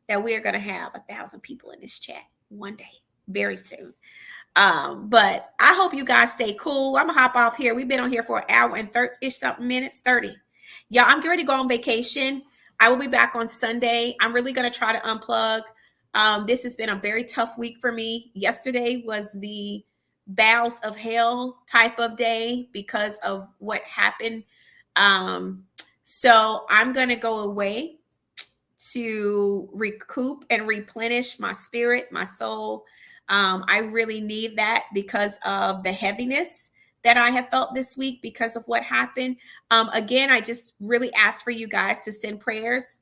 that we are gonna have 1,000 people in this chat one day, very soon. But I hope you guys stay cool. I'm gonna hop off here. We've been on here for an hour and 30-ish something minutes, 30. Y'all, I'm getting ready to go on vacation. I will be back on Sunday. I'm really gonna try to unplug. This has been a very tough week for me. Yesterday was the bowels of hell type of day because of what happened. So I'm gonna go away to recoup and replenish my spirit, my soul. I really need that because of the heaviness that I have felt this week because of what happened. Again, I just really ask for you guys to send prayers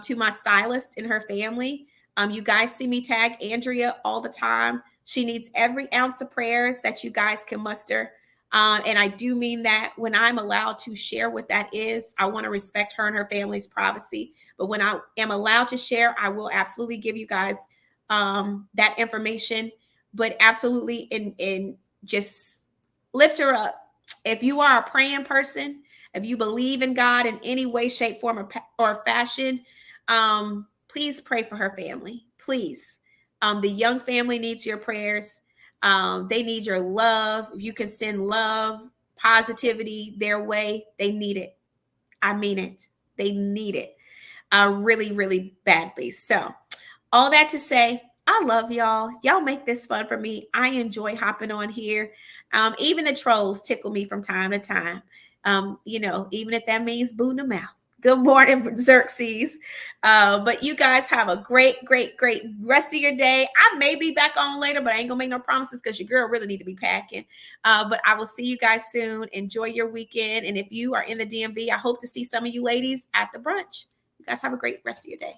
to my stylist and her family. You guys see me tag Andrea all the time. She needs every ounce of prayers that you guys can muster. And I do mean that. When I'm allowed to share what that is, I want to respect her and her family's privacy. But when I am allowed to share, I will absolutely give you guys that information. But absolutely, in just lift her up. If you are a praying person, if you believe in God in any way, shape, form, or fashion, please pray for her family. Please. The young family needs your prayers. They need your love. If you can send love, positivity their way, they need it. I mean it. They need it really, really badly. So, all that to say, I love y'all. Y'all make this fun for me. I enjoy hopping on here. Even the trolls tickle me from time to time. Even if that means booting them out. Good morning, Xerxes. But you guys have a great, great, great rest of your day. I may be back on later, but I ain't gonna make no promises because your girl really need to be packing. But I will see you guys soon. Enjoy your weekend. And if you are in the DMV, I hope to see some of you ladies at the brunch. You guys have a great rest of your day.